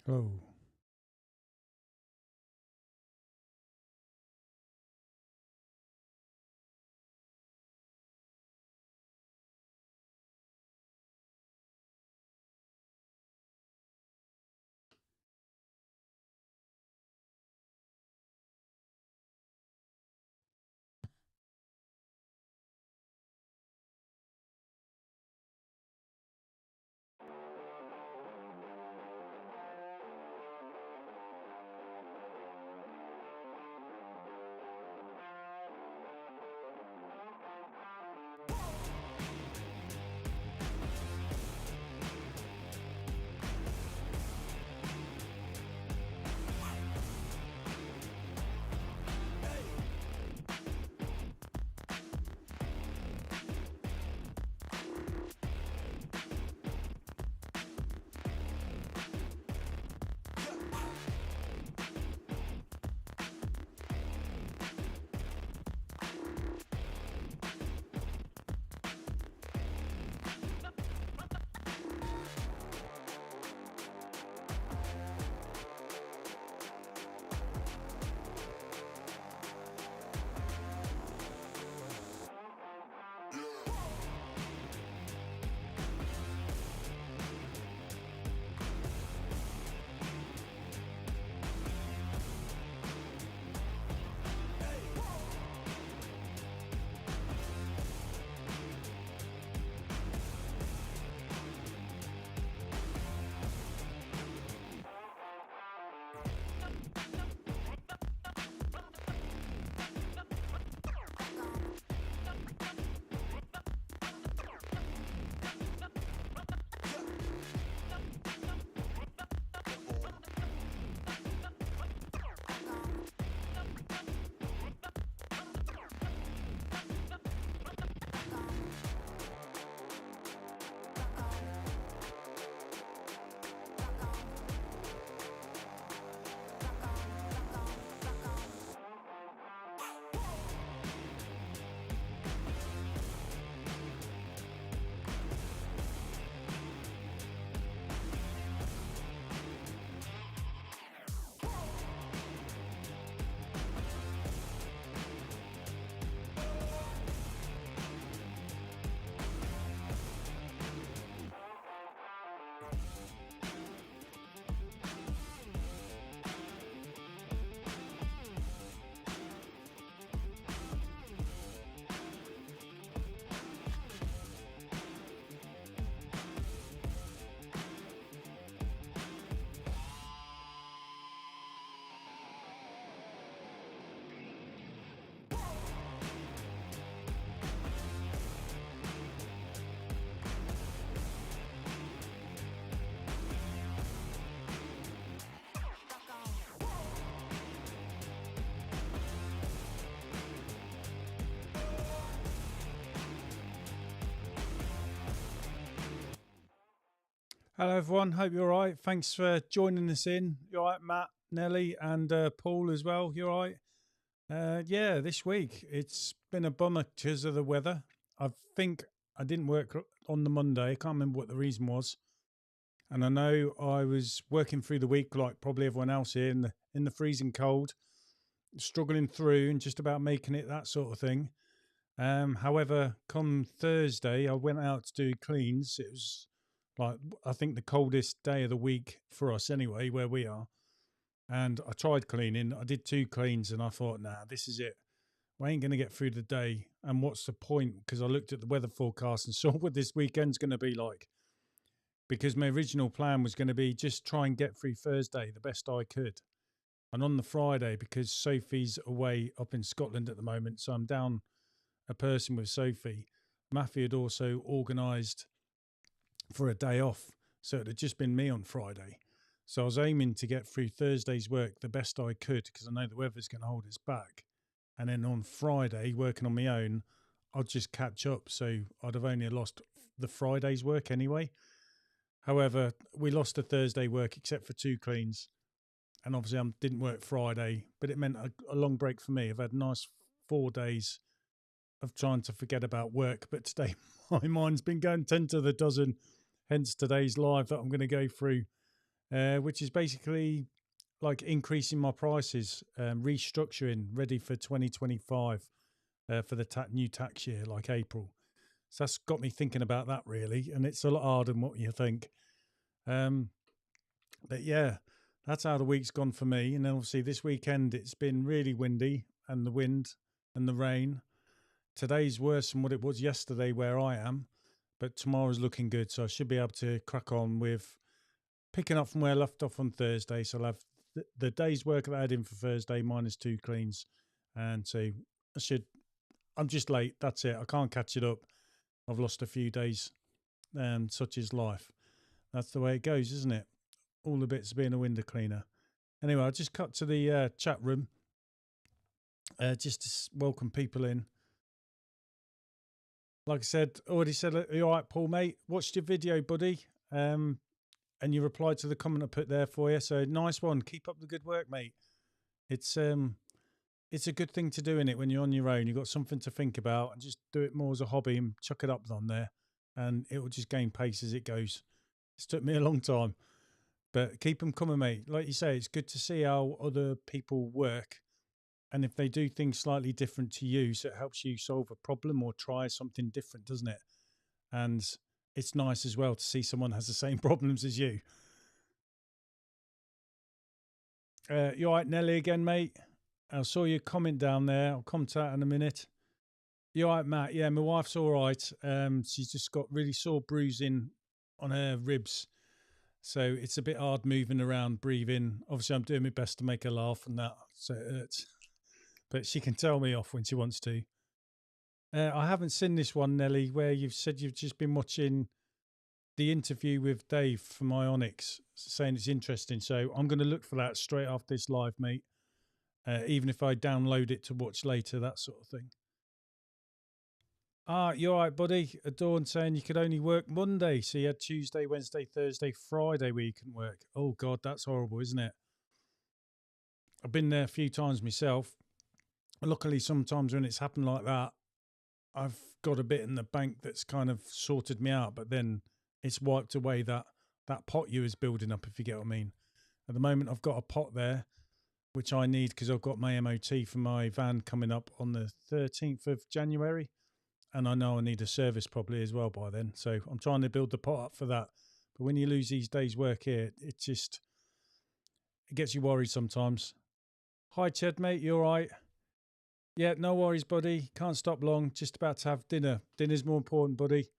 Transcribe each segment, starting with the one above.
Oh, hello everyone. Hope you're all right. Thanks for joining us in. You all right, Matt, Nelly, and Paul as well? You all right? Yeah, this week it's been a bummer because of the weather. I think I didn't work on the Monday. I can't remember what the reason was. And I know I was working through the week like probably everyone else here in the freezing cold, struggling through and just about making it, that sort of thing. However, come Thursday, I went out to do cleans. It was like, I think, the coldest day of the week for us anyway, where we are. And I tried cleaning. I did two cleans and I thought, nah, this is it. We ain't going to get through the day. And what's the point? Because I looked at the weather forecast and saw what this weekend's going to be like. Because my original plan was going to be just try and get through Thursday the best I could. And on the Friday, because Sophie's away up in Scotland at the moment, so I'm down a person with Sophie. Matthew had also organised for a day off, so it had just been me on Friday. So I was aiming to get through Thursday's work the best I could because I know the weather's going to hold us back. And then on Friday, working on my own, I'd just catch up. So I'd have only lost the Friday's work anyway. However, we lost the Thursday work except for two cleans. And obviously, I didn't work Friday, but it meant a long break for me. I've had a nice 4 days of trying to forget about work, but today my mind's been going 10 to the dozen, hence today's live that I'm going to go through. which is basically like increasing my prices, restructuring, ready for 2025 for the new tax year, like April. So that's got me thinking about that really, and it's a lot harder than what you think. Um, but yeah, that's how the week's gone for me. And then obviously this weekend it's been really windy, and the wind and the rain. Today's worse than what it was yesterday where I am, but tomorrow's looking good, so I should be able to crack on with picking up from where I left off on Thursday. So I'll have the day's work that I had in for Thursday minus 2 cleans, and so I should. I'm just late. That's it. I can't catch it up. I've lost a few days, and such is life. That's the way it goes, isn't it? All the bits of being a window cleaner. Anyway, I just cut to the chat room just to welcome people in. Like I said, already said, are you all right, Paul, mate? Watched your video, buddy. And you replied to the comment I put there for you. So nice one. Keep up the good work, mate. It's a good thing to do in it when you're on your own. You've got something to think about, and just do it more as a hobby and chuck it up on there, and it will just gain pace as it goes. It's took me a long time, but keep them coming, mate. Like you say, it's good to see how other people work, and if they do things slightly different to you, so it helps you solve a problem or try something different, doesn't it? And it's nice as well to see someone has the same problems as you. You all right, Nelly, again, mate? I saw your comment down there. I'll come to that in a minute. You all right, Matt? Yeah, my wife's all right. She's just got really sore bruising on her ribs. So it's a bit hard moving around, breathing. Obviously, I'm doing my best to make her laugh and that, so it hurts. But she can tell me off when she wants to. I haven't seen this one, Nelly, where you've said you've just been watching the interview with Dave from Ionics, saying it's interesting. So I'm going to look for that straight after this live, mate. Even if I download it to watch later, that sort of thing. Ah, you're right, buddy. Adorn saying you could only work Monday. So you had Tuesday, Wednesday, Thursday, Friday where you couldn't work. Oh, God, that's horrible, isn't it? I've been there a few times myself. Luckily, sometimes when it's happened like that, I've got a bit in the bank that's kind of sorted me out, but then it's wiped away that pot you was building up, if you get what I mean. At the moment, I've got a pot there, which I need because I've got my MOT for my van coming up on the 13th of January. And I know I need a service probably as well by then. So I'm trying to build the pot up for that. But when you lose these days' work here, it gets you worried sometimes. Hi, Ched, mate. You all right? Yeah, no worries, buddy. Can't stop long. Just about to have dinner. Dinner's more important, buddy.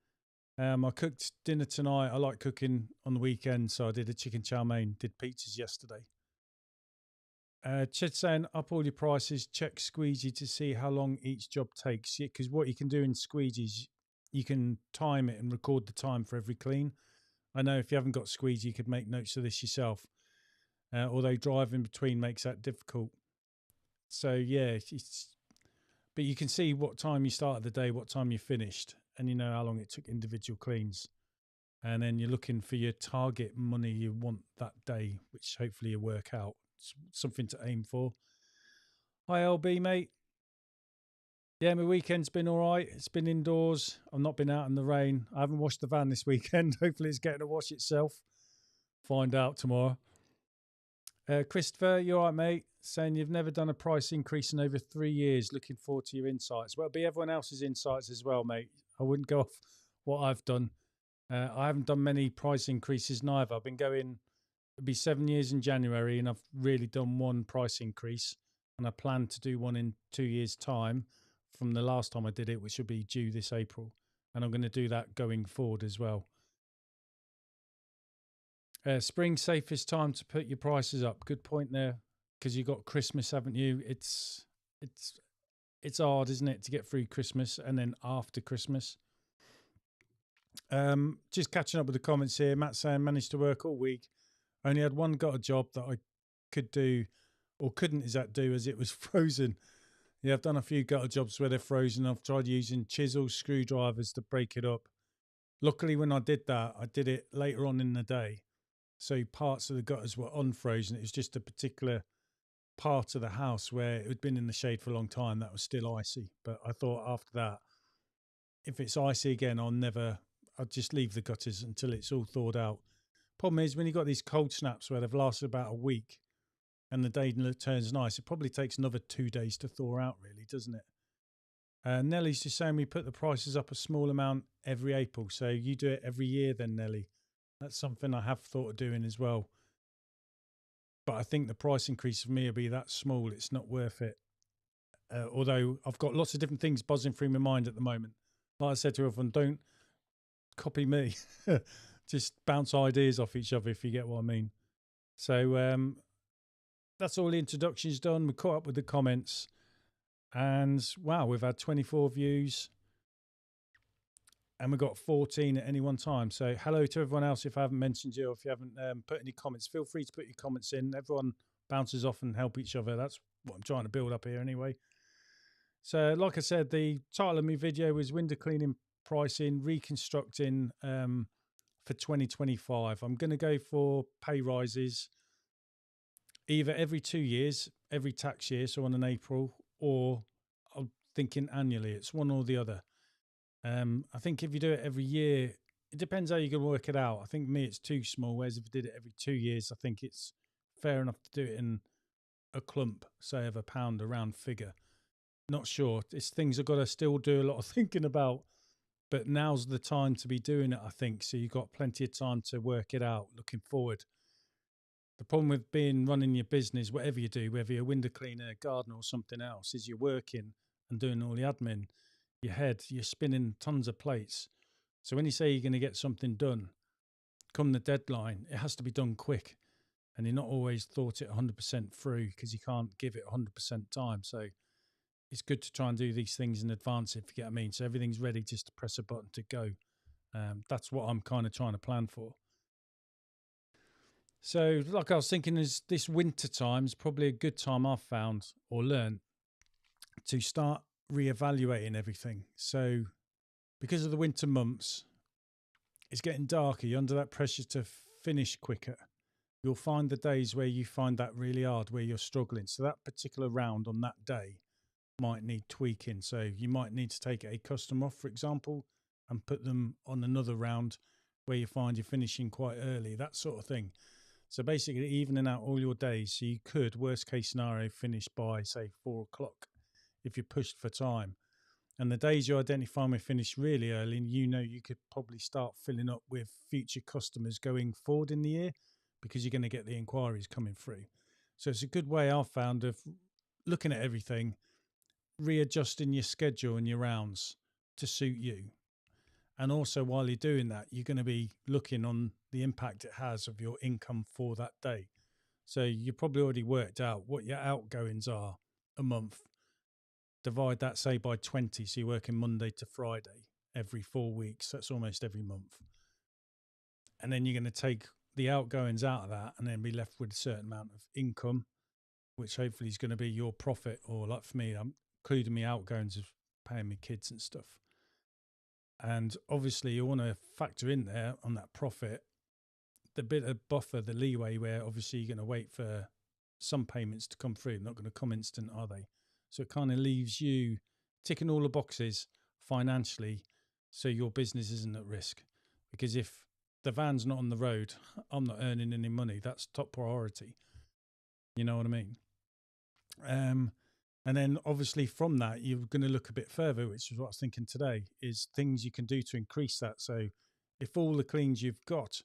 I cooked dinner tonight. I like cooking on the weekend, so I did a chicken chow mein. Did pizzas yesterday. Ched saying up all your prices, check Squeegee to see how long each job takes. Because what you can do in Squeegee's, you can time it and record the time for every clean. I know if you haven't got Squeegee, you could make notes of this yourself. Although driving between makes that difficult. So yeah, but you can see what time you started the day, what time you finished, and you know how long it took individual cleans. And then you're looking for your target money you want that day, which hopefully you work out. It's something to aim for. Hi, LB, mate. Yeah, my weekend's been all right. It's been indoors. I've not been out in the rain. I haven't washed the van this weekend. Hopefully it's getting to wash itself. Find out tomorrow. Christopher, you all right, mate? Saying you've never done a price increase in over 3 years. Looking forward to your insights. Well, it'll be everyone else's insights as well, mate. I wouldn't go off what I've done. I haven't done many price increases neither. I've been going, it'll be 7 years in January, and I've really done one price increase. And I plan to do one in 2 years' time from the last time I did it, which will be due this April. And I'm going to do that going forward as well. Spring safest time to put your prices up. Good point there, because you've got Christmas, haven't you? It's hard, isn't it, to get through Christmas and then after Christmas. Just catching up with the comments here. Matt saying managed to work all week. Only had one got a job that I could do or couldn't do as it was frozen. Yeah, I've done a few gutter jobs where they're frozen. I've tried using chisels, screwdrivers to break it up. Luckily, when I did that, I did it later on in the day. So parts of the gutters were unfrozen. It was just a particular part of the house where it had been in the shade for a long time that was still icy. But I thought after that, if it's icy again, I'll just leave the gutters until it's all thawed out. Problem is, when you've got these cold snaps where they've lasted about a week and the day turns nice, it probably takes another 2 days to thaw out, really, doesn't it? Nellie's just saying we put the prices up a small amount every April. So you do it every year then, Nellie. That's something I have thought of doing as well. But I think the price increase for me will be that small. It's not worth it. Although I've got lots of different things buzzing through my mind at the moment. Like I said to everyone, don't copy me. Just bounce ideas off each other, if you get what I mean. So that's all the introductions done. We caught up with the comments. And wow, we've had 24 views. And we've got 14 at any one time. So hello to everyone else. If I haven't mentioned you, or if you haven't put any comments, feel free to put your comments in. Everyone bounces off and help each other. That's what I'm trying to build up here anyway. So like I said, the title of my video was window cleaning pricing, reconstructing for 2025. I'm going to go for pay rises either every 2 years, every tax year, so on in April, or I'm thinking annually. It's one or the other. I think if you do it every year, it depends how you can work it out. I think me, it's too small. Whereas if I did it every 2 years, I think it's fair enough to do it in a clump, say of £1 a round figure. Not sure. It's things I've got to still do a lot of thinking about, but now's the time to be doing it, I think. So you've got plenty of time to work it out looking forward. The problem with running your business, whatever you do, whether you're a window cleaner, gardener or something else, is you're working and doing all the admin. Your head, you're spinning tons of plates. So when you say you're going to get something done, come the deadline, it has to be done quick. And you're not always thought it 100% through because you can't give it 100% time. So it's good to try and do these things in advance, if you get what I mean. So everything's ready just to press a button to go. That's what I'm kind of trying to plan for. So like I was thinking, is this winter time is probably a good time I've found or learned to start reevaluating everything. So because of the winter months, it's getting darker. You're under that pressure to finish quicker. You'll find the days where you find that really hard, where you're struggling. So that particular round on that day might need tweaking. So you might need to take a customer off, for example, and put them on another round where you find you're finishing quite early, that sort of thing. So basically evening out all your days. So you could, worst case scenario, finish by, say, 4 o'clock if you're pushed for time. And the days you identify may finish really early, and you could probably start filling up with future customers going forward in the year because you're going to get the inquiries coming through. So it's a good way I've found of looking at everything, readjusting your schedule and your rounds to suit you. And also while you're doing that, you're going to be looking on the impact it has of your income for that day. So you probably already worked out what your outgoings are a month. Divide that, say, by 20. So you're working Monday to Friday every 4 weeks. That's almost every month. And then you're going to take the outgoings out of that and then be left with a certain amount of income, which hopefully is going to be your profit. Or like for me, I'm including my outgoings of paying my kids and stuff. And obviously you want to factor in there on that profit the bit of buffer, the leeway, where obviously you're going to wait for some payments to come through. They're not going to come instant, are they? So it kind of leaves you ticking all the boxes financially so your business isn't at risk. Because if the van's not on the road, I'm not earning any money. That's top priority. You know what I mean? And then obviously from that, you're going to look a bit further, which is what I was thinking today, is things you can do to increase that. So if all the cleans you've got,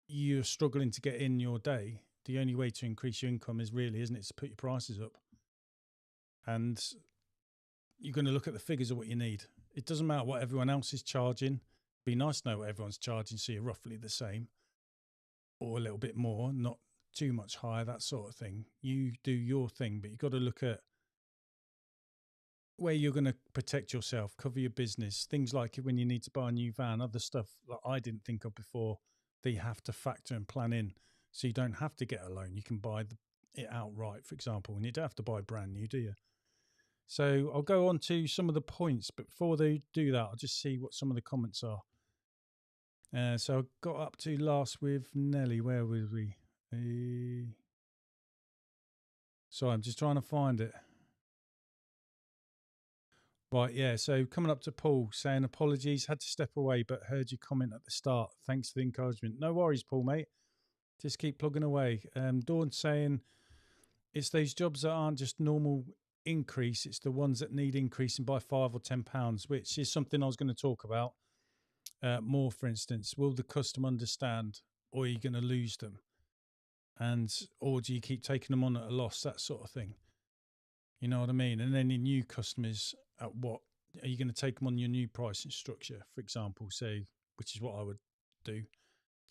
you're struggling to get in your day, the only way to increase your income is really, isn't it, to put your prices up. And you're going to look at the figures of what you need. It doesn't matter what everyone else is charging. It'd be nice to know what everyone's charging so you're roughly the same or a little bit more, not too much higher, that sort of thing. You do your thing, but you've got to look at where you're going to protect yourself, cover your business, things like when you need to buy a new van, other stuff that I didn't think of before that you have to factor and plan in. So you don't have to get a loan. You can buy it outright, for example, and you don't have to buy brand new, do you? So I'll go on to some of the points, but before they do that, I'll just see what some of the comments are. So I got up to last with Nelly. Where was we? Sorry, I'm just trying to find it. Right, yeah. So coming up to Paul saying apologies, had to step away, but heard your comment at the start. Thanks for the encouragement. No worries, Paul, mate. Just keep plugging away. Dawn saying it's those jobs that aren't just normal increase, it's the ones that need increasing by £5 or £10, which is something I was going to talk about more. For instance, will the customer understand, or are you going to lose them? And or do you keep taking them on at a loss? That sort of thing. You know what I mean? And then in new customers, at what are you going to take them on your new pricing structure, for example? So, which is what I would do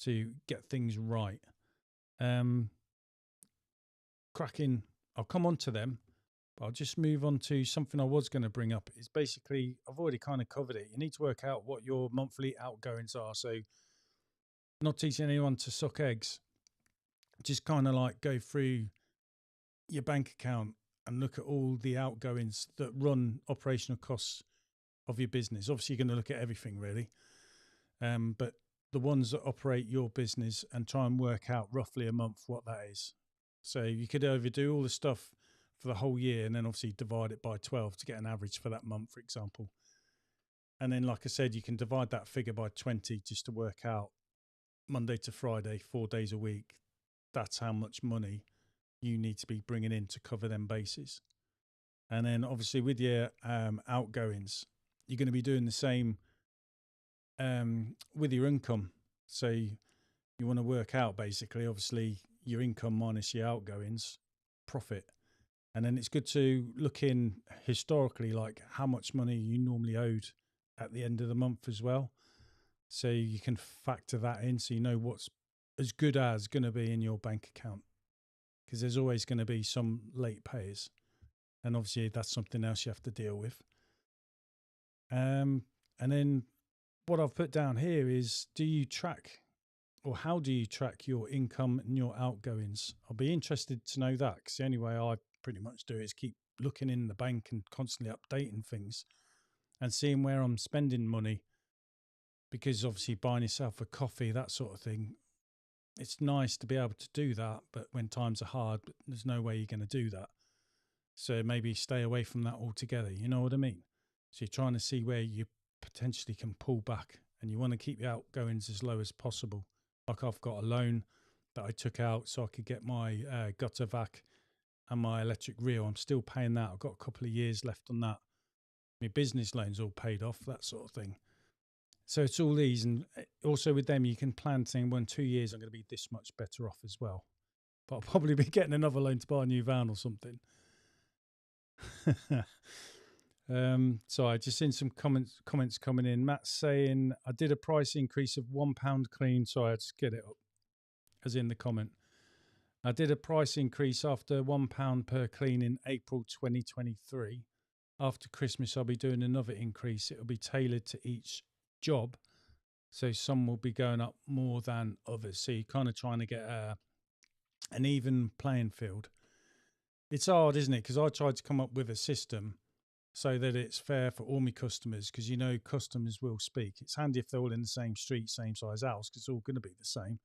to get things right. Cracking. I'll come on to them, but I'll just move on to something I was going to bring up. Is basically I've already kind of covered it. You need to work out what your monthly outgoings are. So, not teaching anyone to suck eggs. Just kind of like go through your bank account and look at all the outgoings that run operational costs of your business. Obviously, you're going to look at everything really, but the ones that operate your business and try and work out roughly a month what that is. So you could overdo all the stuff for the whole year and then obviously divide it by 12 to get an average for that month, for example. And then, like I said, you can divide that figure by 20 just to work out Monday to Friday, 4 days a week. That's how much money you need to be bringing in to cover them bases. And then obviously with your outgoings, you're going to be doing the same with your income. So you want to work out basically, obviously, your income minus your outgoings, profit. And then it's good to look in historically, like how much money you normally owed at the end of the month as well. So you can factor that in so you know what's as good as going to be in your bank account. Because there's always going to be some late payers. And obviously that's something else you have to deal with. And then what I've put down here is, do you track, or how do you track your income and your outgoings? I'll be interested to know that, because the only way I pretty much do it is keep looking in the bank and constantly updating things and seeing where I'm spending money. Because obviously buying yourself a coffee, that sort of thing, it's nice to be able to do that, but when times are hard, there's no way you're going to do that. So maybe stay away from that altogether. You know what I mean? So you're trying to see where you potentially can pull back, and you want to keep your outgoings as low as possible. Like I've got a loan that I took out so I could get my gutter vac and my electric reel. I'm still paying that. I've got a couple of years left on that. My business loan's all paid off, that sort of thing. So it's all these, and also with them, you can plan saying, well, in 2 years, I'm going to be this much better off as well. But I'll probably be getting another loan to buy a new van or something. So I just seen some comments coming in. Matt's saying, I did a price increase of £1 clean. Sorry, I just get it up as in the comment. I did a price increase after £1 per clean in April 2023. After Christmas, I'll be doing another increase. It'll be tailored to each job, so some will be going up more than others. So you're kind of trying to get an even playing field. It's hard, isn't it? Because I tried to come up with a system so that it's fair for all my customers, because you know customers will speak. It's handy if they're all in the same street, same size house, because it's all going to be the same.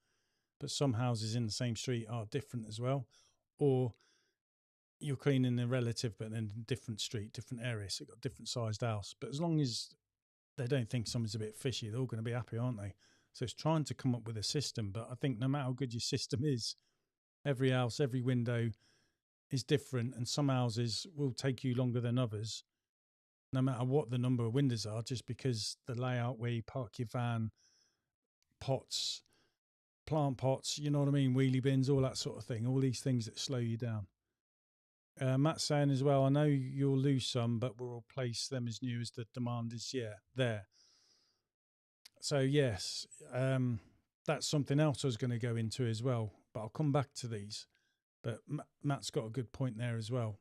But some houses in the same street are different as well. Or you're cleaning a relative, but then different street, different area, so you've got a different sized house. But as long as they don't think something's a bit fishy, they're all going to be happy, aren't they? So it's trying to come up with a system. But I think no matter how good your system is, every house, every window is different. And some houses will take you longer than others, no matter what the number of windows are, just because the layout where you park your van, pots, plant pots, you know what I mean, wheelie bins, all that sort of thing, all these things that slow you down. Matt's saying as well, I know you'll lose some, but we'll replace them as new as the demand is there. So yes, that's something else I was going to go into as well, but I'll come back to these. But Matt's got a good point there as well.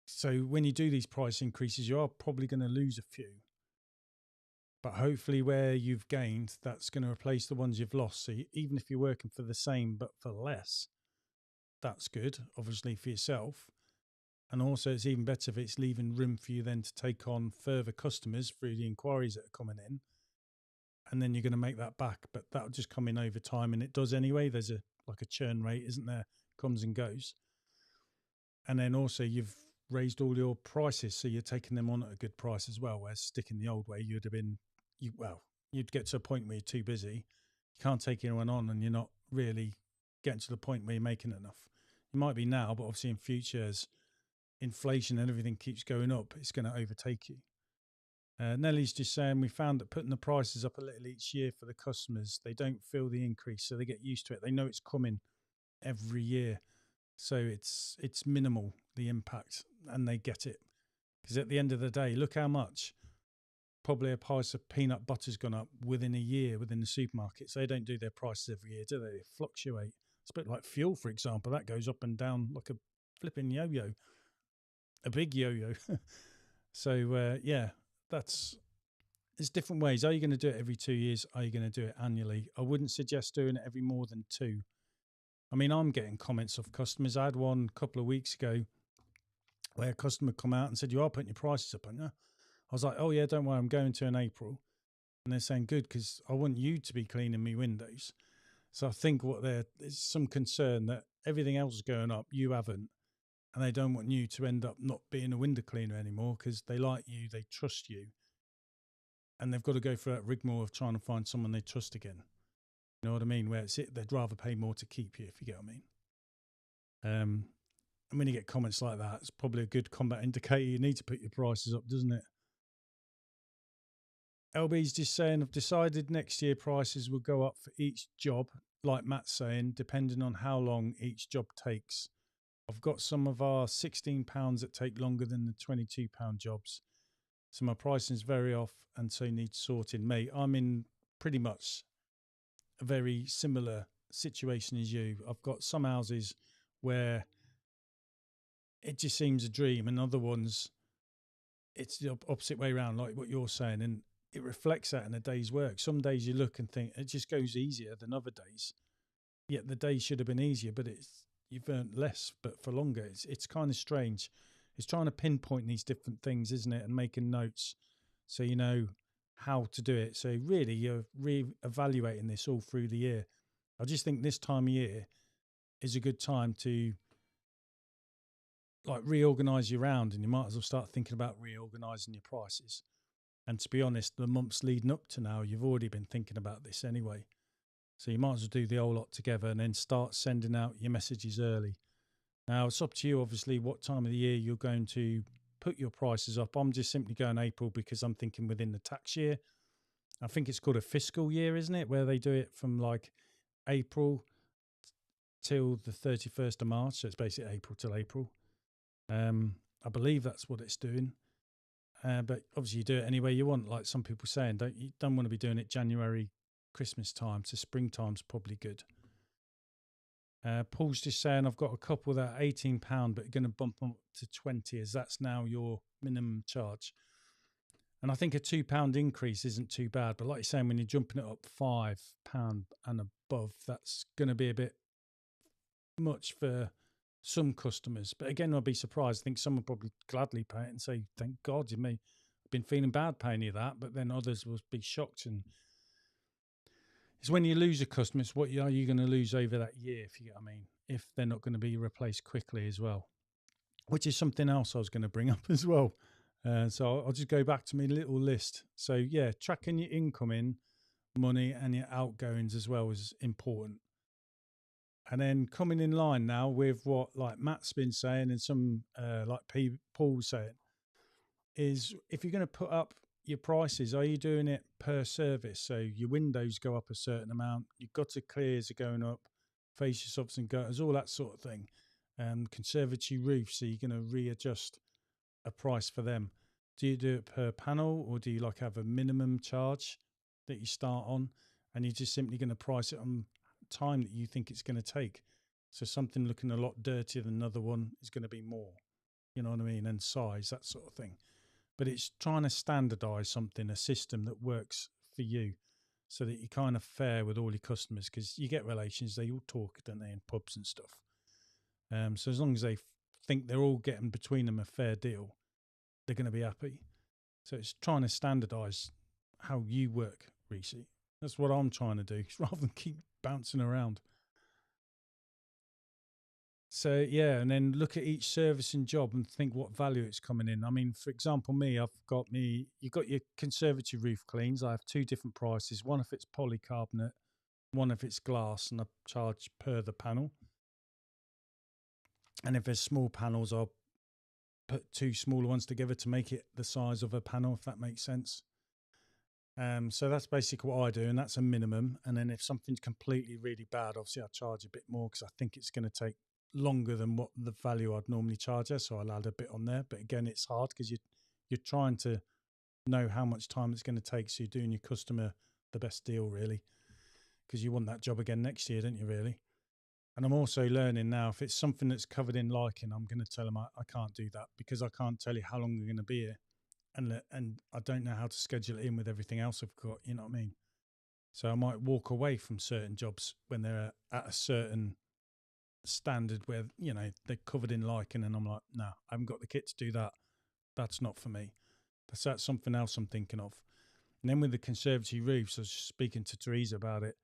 So when you do these price increases, you are probably going to lose a few. But hopefully where you've gained, that's going to replace the ones you've lost. So even if you're working for the same but for less, that's good, obviously, for yourself. And also it's even better if it's leaving room for you then to take on further customers through the inquiries that are coming in. And then you're going to make that back. But that'll just come in over time. And it does anyway. There's like a churn rate, isn't there? Comes and goes. And then also you've raised all your prices, so you're taking them on at a good price as well. Whereas sticking the old way, you'd have been you'd get to a point where you're too busy, you can't take anyone on, and you're not really getting to the point where you're making enough. You might be now, but obviously in future, as inflation and everything keeps going up, it's going to overtake you. Nellie's just saying we found that putting the prices up a little each year for the customers, they don't feel the increase, so they get used to it. They know it's coming every year, so it's minimal, the impact, and they get it. Because at the end of the day, look how much probably a price of peanut butter's gone up within a year within the supermarkets. They don't do their prices every year, do they? They fluctuate. It's a bit like fuel, for example. That goes up and down like a flipping yo-yo, a big yo-yo. So, yeah, there's different ways. Are you going to do it every 2 years? Are you going to do it annually? I wouldn't suggest doing it every more than 2. I mean, I'm getting comments of customers. I had one a couple of weeks ago where a customer come out and said, you are putting your prices up, aren't you? I was like, oh, yeah, don't worry, I'm going to in April. And they're saying, good, because I want you to be cleaning me windows. So I think there's some concern that everything else is going up, you haven't. And they don't want you to end up not being a window cleaner anymore because they like you, they trust you. And they've got to go through that rigmarole of trying to find someone they trust again. You know what I mean? Where they'd rather pay more to keep you, if you get what I mean. And when you get comments like that, it's probably a good combat indicator. You need to put your prices up, doesn't it? LB's just saying, I've decided next year prices will go up for each job, like Matt's saying, depending on how long each job takes. I've got some of our £16 that take longer than the £22 jobs. So my pricing is very off and so needs sorting. Mate, I'm in pretty much a very similar situation as you. I've got some houses where it just seems a dream, and other ones it's the opposite way around, like what you're saying, and it reflects that in a day's work. Some days you look and think it just goes easier than other days, yet the day should have been easier, but you've earned less but for longer. It's kind of strange. It's trying to pinpoint these different things, isn't it, and making notes so you know how to do it. So really you're re-evaluating this all through the year. I just think this time of year is a good time to like reorganize your round, and you might as well start thinking about reorganizing your prices. And to be honest, the months leading up to now, you've already been thinking about this anyway. So you might as well do the whole lot together and then start sending out your messages early. Now, it's up to you, obviously, what time of the year you're going to put your prices up. I'm just simply going April because I'm thinking within the tax year. I think it's called a fiscal year, isn't it? Where they do it from like April till the 31st of March. So it's basically April till April. I believe that's what it's doing. But obviously you do it any way you want. Like some people saying, you don't want to be doing it January, Christmas time. So springtime's probably good. Paul's just saying, I've got a couple that are £18, but you're going to bump them up to 20 as that's now your minimum charge. And I think a £2 increase isn't too bad. But like you're saying, when you're jumping it up £5 and above, that's going to be a bit much for some customers. But again, I'd be surprised. I think some will probably gladly pay it and say, thank God you may have been feeling bad paying you that. But then others will be shocked. And it's when you lose a customer, it's what are you going to lose over that year, if you get what I mean, if they're not going to be replaced quickly as well, which is something else I was going to bring up as well. So I'll just go back to my little list. So yeah, tracking your incoming money and your outgoings as well is important. And then coming in line now with what like Matt's been saying and some like Paul's saying is if you're going to put up your prices, are you doing it per service? So your windows go up a certain amount, your gutter clears are going up, fascia subs and gutters, all that sort of thing. Conservatory roofs, so you're going to readjust a price for them. Do you do it per panel, or do you like have a minimum charge that you start on, and you're just simply going to price it on time that you think it's going to take? So something looking a lot dirtier than another one is going to be more, you know what I mean, and size, that sort of thing. But it's trying to standardize something, a system that works for you, so that you're kind of fair with all your customers, because you get relations, they all talk, don't they, in pubs and stuff. So as long as they think they're all getting between them a fair deal, they're going to be happy. So it's trying to standardize how you work, Reece. That's what I'm trying to do, rather than keep bouncing around. So yeah, and then look at each service and job and think what value it's coming in. I mean, for example, you got your conservatory roof cleans. I have two different prices. One if it's polycarbonate, one if it's glass, and I charge per the panel. And if there's small panels, I'll put two smaller ones together to make it the size of a panel, if that makes sense. So that's basically what I do, and that's a minimum. And then if something's completely really bad, obviously I charge a bit more because I think it's going to take longer than what the value I'd normally charge her. So I'll add a bit on there. But again, it's hard because you're trying to know how much time it's going to take. So you're doing your customer the best deal, really, because you want that job again next year, don't you, really? And I'm also learning now, if it's something that's covered in lichen, I'm going to tell them I can't do that because I can't tell you how long you're going to be here. And I don't know how to schedule it in with everything else I've got, you know what I mean? So I might walk away from certain jobs when they're at a certain standard where, they're covered in lichen, and I'm like, no, I haven't got the kit to do that. That's not for me. That's something else I'm thinking of. And then with the conservatory roofs, I was just speaking to Teresa about it.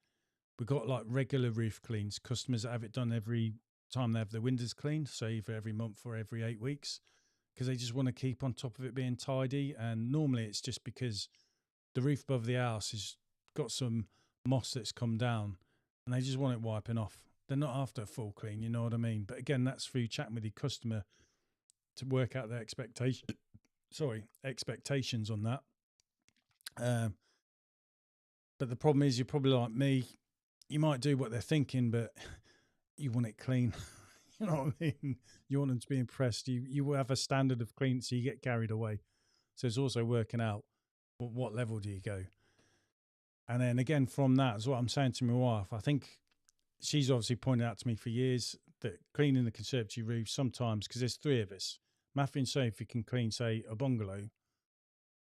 We've got like regular roof cleans, customers that have it done every time they have their windows cleaned, so either every month or every 8 weeks, because they just want to keep on top of it being tidy. And normally it's just because the roof above the house has got some moss that's come down and they just want it wiping off. They're not after a full clean, you know what I mean? But again, that's through chatting with your customer to work out their expectations on that. But the problem is, you're probably like me. You might do what they're thinking, but you want it clean. You know what I mean? You want them to be impressed. You have a standard of clean, so you get carried away. So it's also working out what level do you go. And then again, from that is what I'm saying to my wife. I think she's obviously pointed out to me for years that cleaning the conservatory roof sometimes, because there's three of us, Matthew and Sophie can clean, say, a bungalow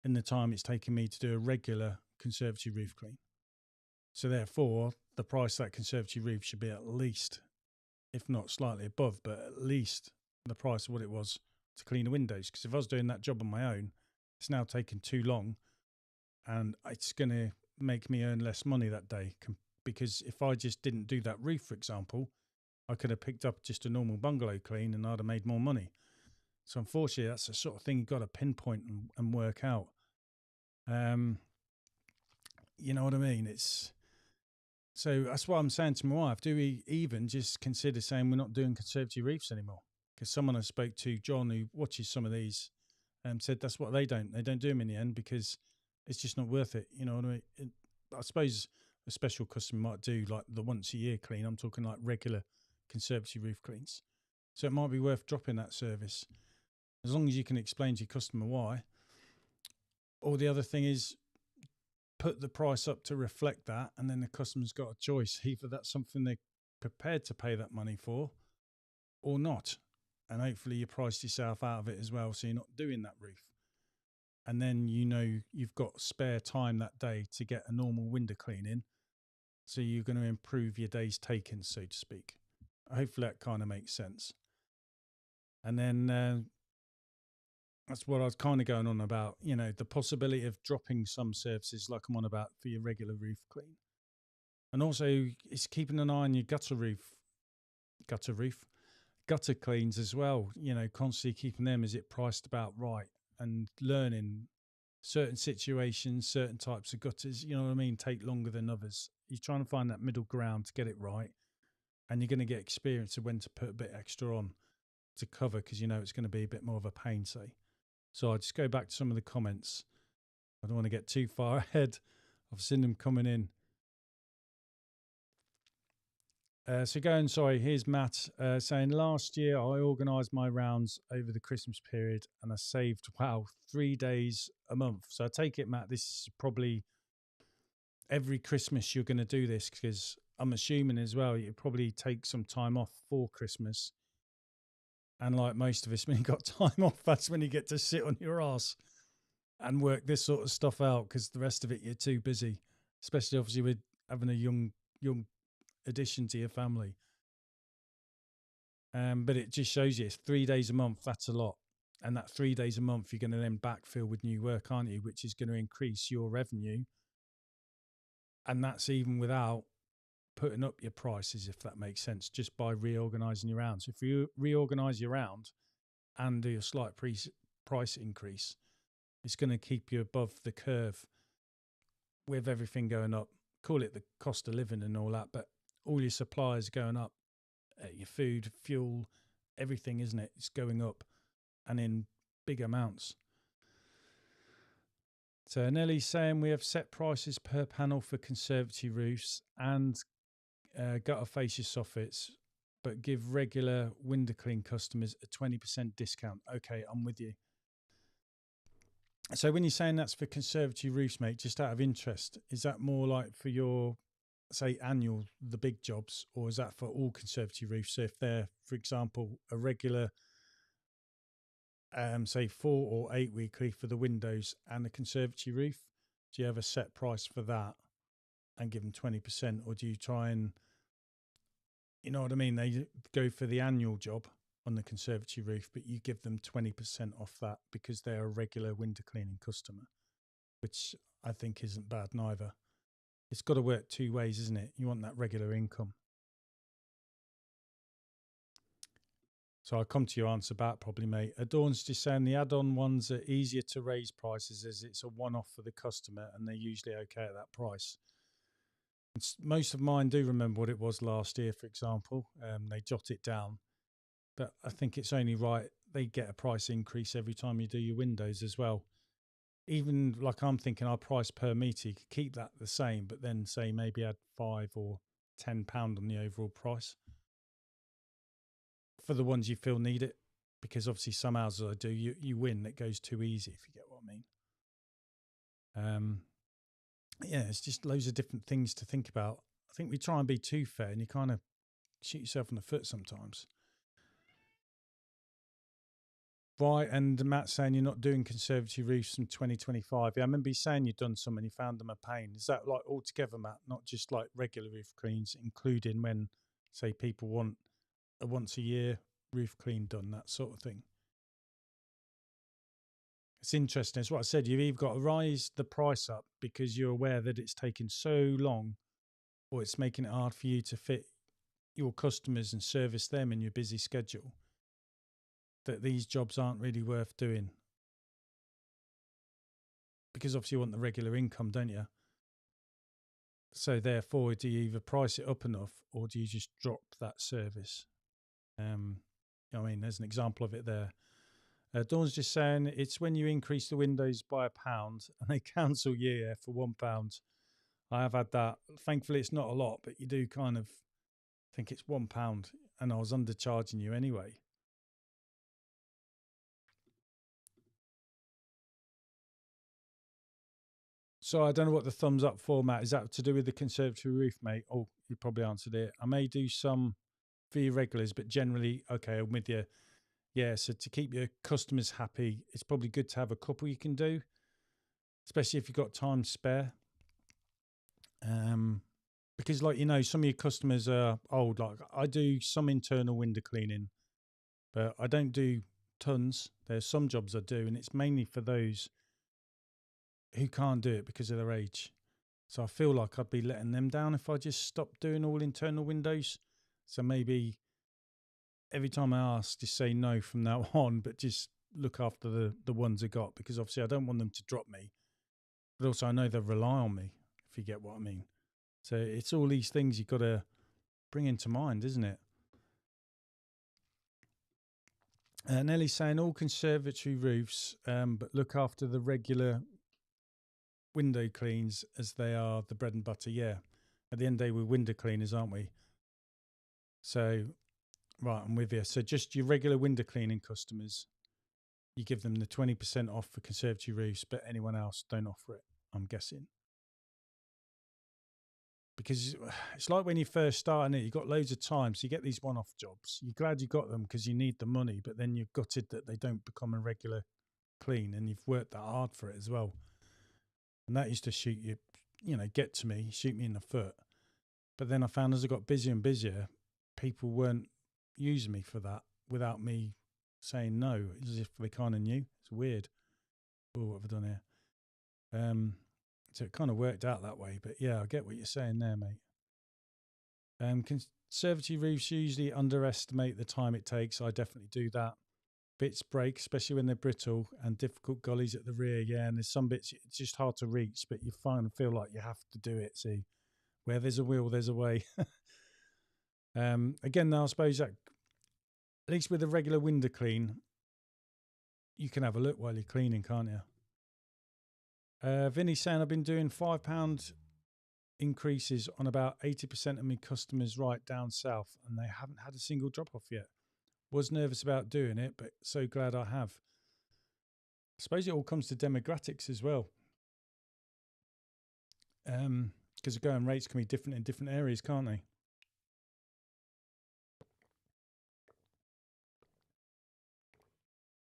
in the time it's taken me to do a regular conservatory roof clean. So therefore, the price of that conservatory roof should be at least, if not slightly above, but at least the price of what it was to clean the windows. Because if I was doing that job on my own, it's now taken too long, and it's going to make me earn less money that day. Because if I just didn't do that roof, for example, I could have picked up just a normal bungalow clean and I'd have made more money. So unfortunately, that's the sort of thing you've got to pinpoint and work out. You know what I mean? So that's what I'm saying to my wife. Do we even just consider saying we're not doing conservatory roofs anymore? Because someone I spoke to, John, who watches some of these, said that's what they don't do them in the end because it's just not worth it. You know what I mean? I suppose a special customer might do like the once a year clean. I'm talking like regular conservatory roof cleans. So it might be worth dropping that service as long as you can explain to your customer why. Or the other thing is, put the price up to reflect that, and then the customer's got a choice. Either that's something they're prepared to pay that money for or not. And hopefully you price yourself out of it as well, so you're not doing that roof. And then you've got spare time that day to get a normal window clean in, so you're going to improve your days taken, so to speak. Hopefully that kind of makes sense. And then that's what I was kind of going on about, the possibility of dropping some services like I'm on about for your regular roof clean. And also it's keeping an eye on your gutter cleans as well, constantly keeping them, is it priced about right, and learning certain situations, certain types of gutters, you know what I mean, take longer than others. You're trying to find that middle ground to get it right, and you're going to get experience of when to put a bit extra on to cover, because it's going to be a bit more of a pain, say. So I'll just go back to some of the comments. I don't want to get too far ahead. I've seen them coming in. Here's Matt saying, last year I organised my rounds over the Christmas period and I saved, 3 days a month. So I take it, Matt, this is probably every Christmas you're going to do this, because I'm assuming as well you probably take some time off for Christmas. And like most of us, when you got time off, that's when you get to sit on your ass and work this sort of stuff out, because the rest of it you're too busy, especially obviously with having a young addition to your family. But it just shows you it's 3 days a month. That's a lot. And that 3 days a month, you're going to then backfill with new work, aren't you? Which is going to increase your revenue. And that's even without putting up your prices, if that makes sense, just by reorganising your round. So if you reorganise your round and do a slight price increase, it's going to keep you above the curve with everything going up. Call it the cost of living and all that, but all your suppliers going up, your food, fuel, everything, isn't it? It's going up and in big amounts. So Nellie's saying we have set prices per panel for conservatory roofs and gutter fascia soffits, but give regular window clean customers a 20% discount. Okay, I'm with you. So when you're saying that's for conservatory roofs, mate, just out of interest, is that more like for your, say, annual, the big jobs, or is that for all conservatory roofs? So if they're, for example, a regular, say 4 or 8 weekly for the windows and the conservatory roof, do you have a set price for that and give them 20%, or do you try and, you know what I mean, they go for the annual job on the conservatory roof, but you give them 20% off that because they're a regular window cleaning customer, which I think isn't bad neither. It's got to work two ways, isn't it? You want that regular income. So I'll come to your answer back probably, mate. Adorn's just saying the add-on ones are easier to raise prices as it's a one-off for the customer and they're usually okay at that price. Most of mine do remember what it was last year, for example. They jot it down. But I think it's only right they get a price increase every time you do your windows as well. Even like I'm thinking our price per metre, you could keep that the same, but then say maybe add £5 or £10 on the overall price for the ones you feel need it. Because obviously some houses I do, you win, it goes too easy, if you get what I mean. Yeah, it's just loads of different things to think about. I think we try and be too fair and you kind of shoot yourself in the foot sometimes. Right, and Matt's saying you're not doing conservatory roofs from 2025. Yeah, I remember you saying you'd done some and you found them a pain. Is that like all together, Matt? Not just like regular roof cleans, including when, say, people want a once a year roof clean done, that sort of thing? It's interesting. It's what I said. You've either got to rise the price up because you're aware that it's taking so long, or it's making it hard for you to fit your customers and service them in your busy schedule, that these jobs aren't really worth doing. Because obviously you want the regular income, don't you? So therefore, do you either price it up enough or do you just drop that service? I mean, there's an example of it there. Dawn's just saying it's when you increase the windows by £1 and they cancel year for £1. I have had that. Thankfully, it's not a lot, but you do kind of think it's £1 and I was undercharging you anyway. So I don't know what the thumbs up format is. That to do with the conservatory roof, mate? Oh, you probably answered it. I may do some for your regulars, but generally, okay, I'm with you. Yeah, so to keep your customers happy, it's probably good to have a couple you can do, especially if you've got time spare. Because, like, you know, some of your customers are old. Like, I do some internal window cleaning, but I don't do tons. There's some jobs I do, and it's mainly for those who can't do it because of their age. So I feel like I'd be letting them down if I just stopped doing all internal windows. So maybe every time I ask, just say no from now on, but just look after the ones I got, because obviously I don't want them to drop me. But also I know they rely on me, if you get what I mean. So it's all these things you've got to bring into mind, isn't it? Nellie's saying all conservatory roofs, but look after the regular window cleans as they are the bread and butter. Yeah, at the end of the day, we're window cleaners, aren't we? So, right, I'm with you. So just your regular window cleaning customers, you give them the 20% off for conservatory roofs, but anyone else don't offer it, I'm guessing. Because it's like when you first start it, you've got loads of time, so you get these one-off jobs. You're glad you got them because you need the money, but then you're gutted that they don't become a regular clean, and you've worked that hard for it as well. And that used to shoot you, get to me, shoot me in the foot. But then I found as I got busier and busier, people weren't using me for that without me saying no, as if they kind of knew. It's weird. Oh, what have I done here? So it kind of worked out that way. But yeah, I get what you're saying there, mate. Conservatory roofs usually underestimate the time it takes. I definitely do that. Bits break, especially when they're brittle, and difficult gullies at the rear. Yeah, and there's some bits it's just hard to reach, but you find feel like you have to do it. See, where there's a will, there's a way. Again, though, I suppose that at least with a regular window clean, you can have a look while you're cleaning, can't you? Vinny's saying I've been doing £5 increases on about 80% of my customers right down south, and they haven't had a single drop off yet. Was nervous about doing it, but so glad I have. I suppose it all comes to demographics as well. Because the going rates can be different in different areas, can't they?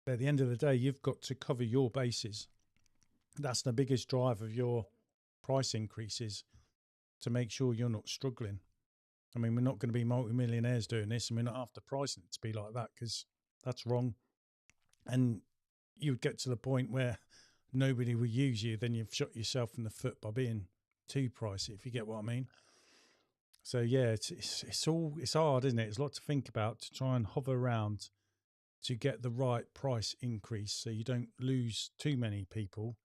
But at the end of the day, you've got to cover your bases. That's the biggest drive of your price increases, to make sure you're not struggling. I mean, we're not going to be multi-millionaires doing this, and we're not after pricing it to be like that, because that's wrong. And you would get to the point where nobody will use you, then you've shot yourself in the foot by being too pricey, if you get what I mean. So yeah, it's hard, isn't it? It's a lot to think about, to try and hover around to get the right price increase, so you don't lose too many people,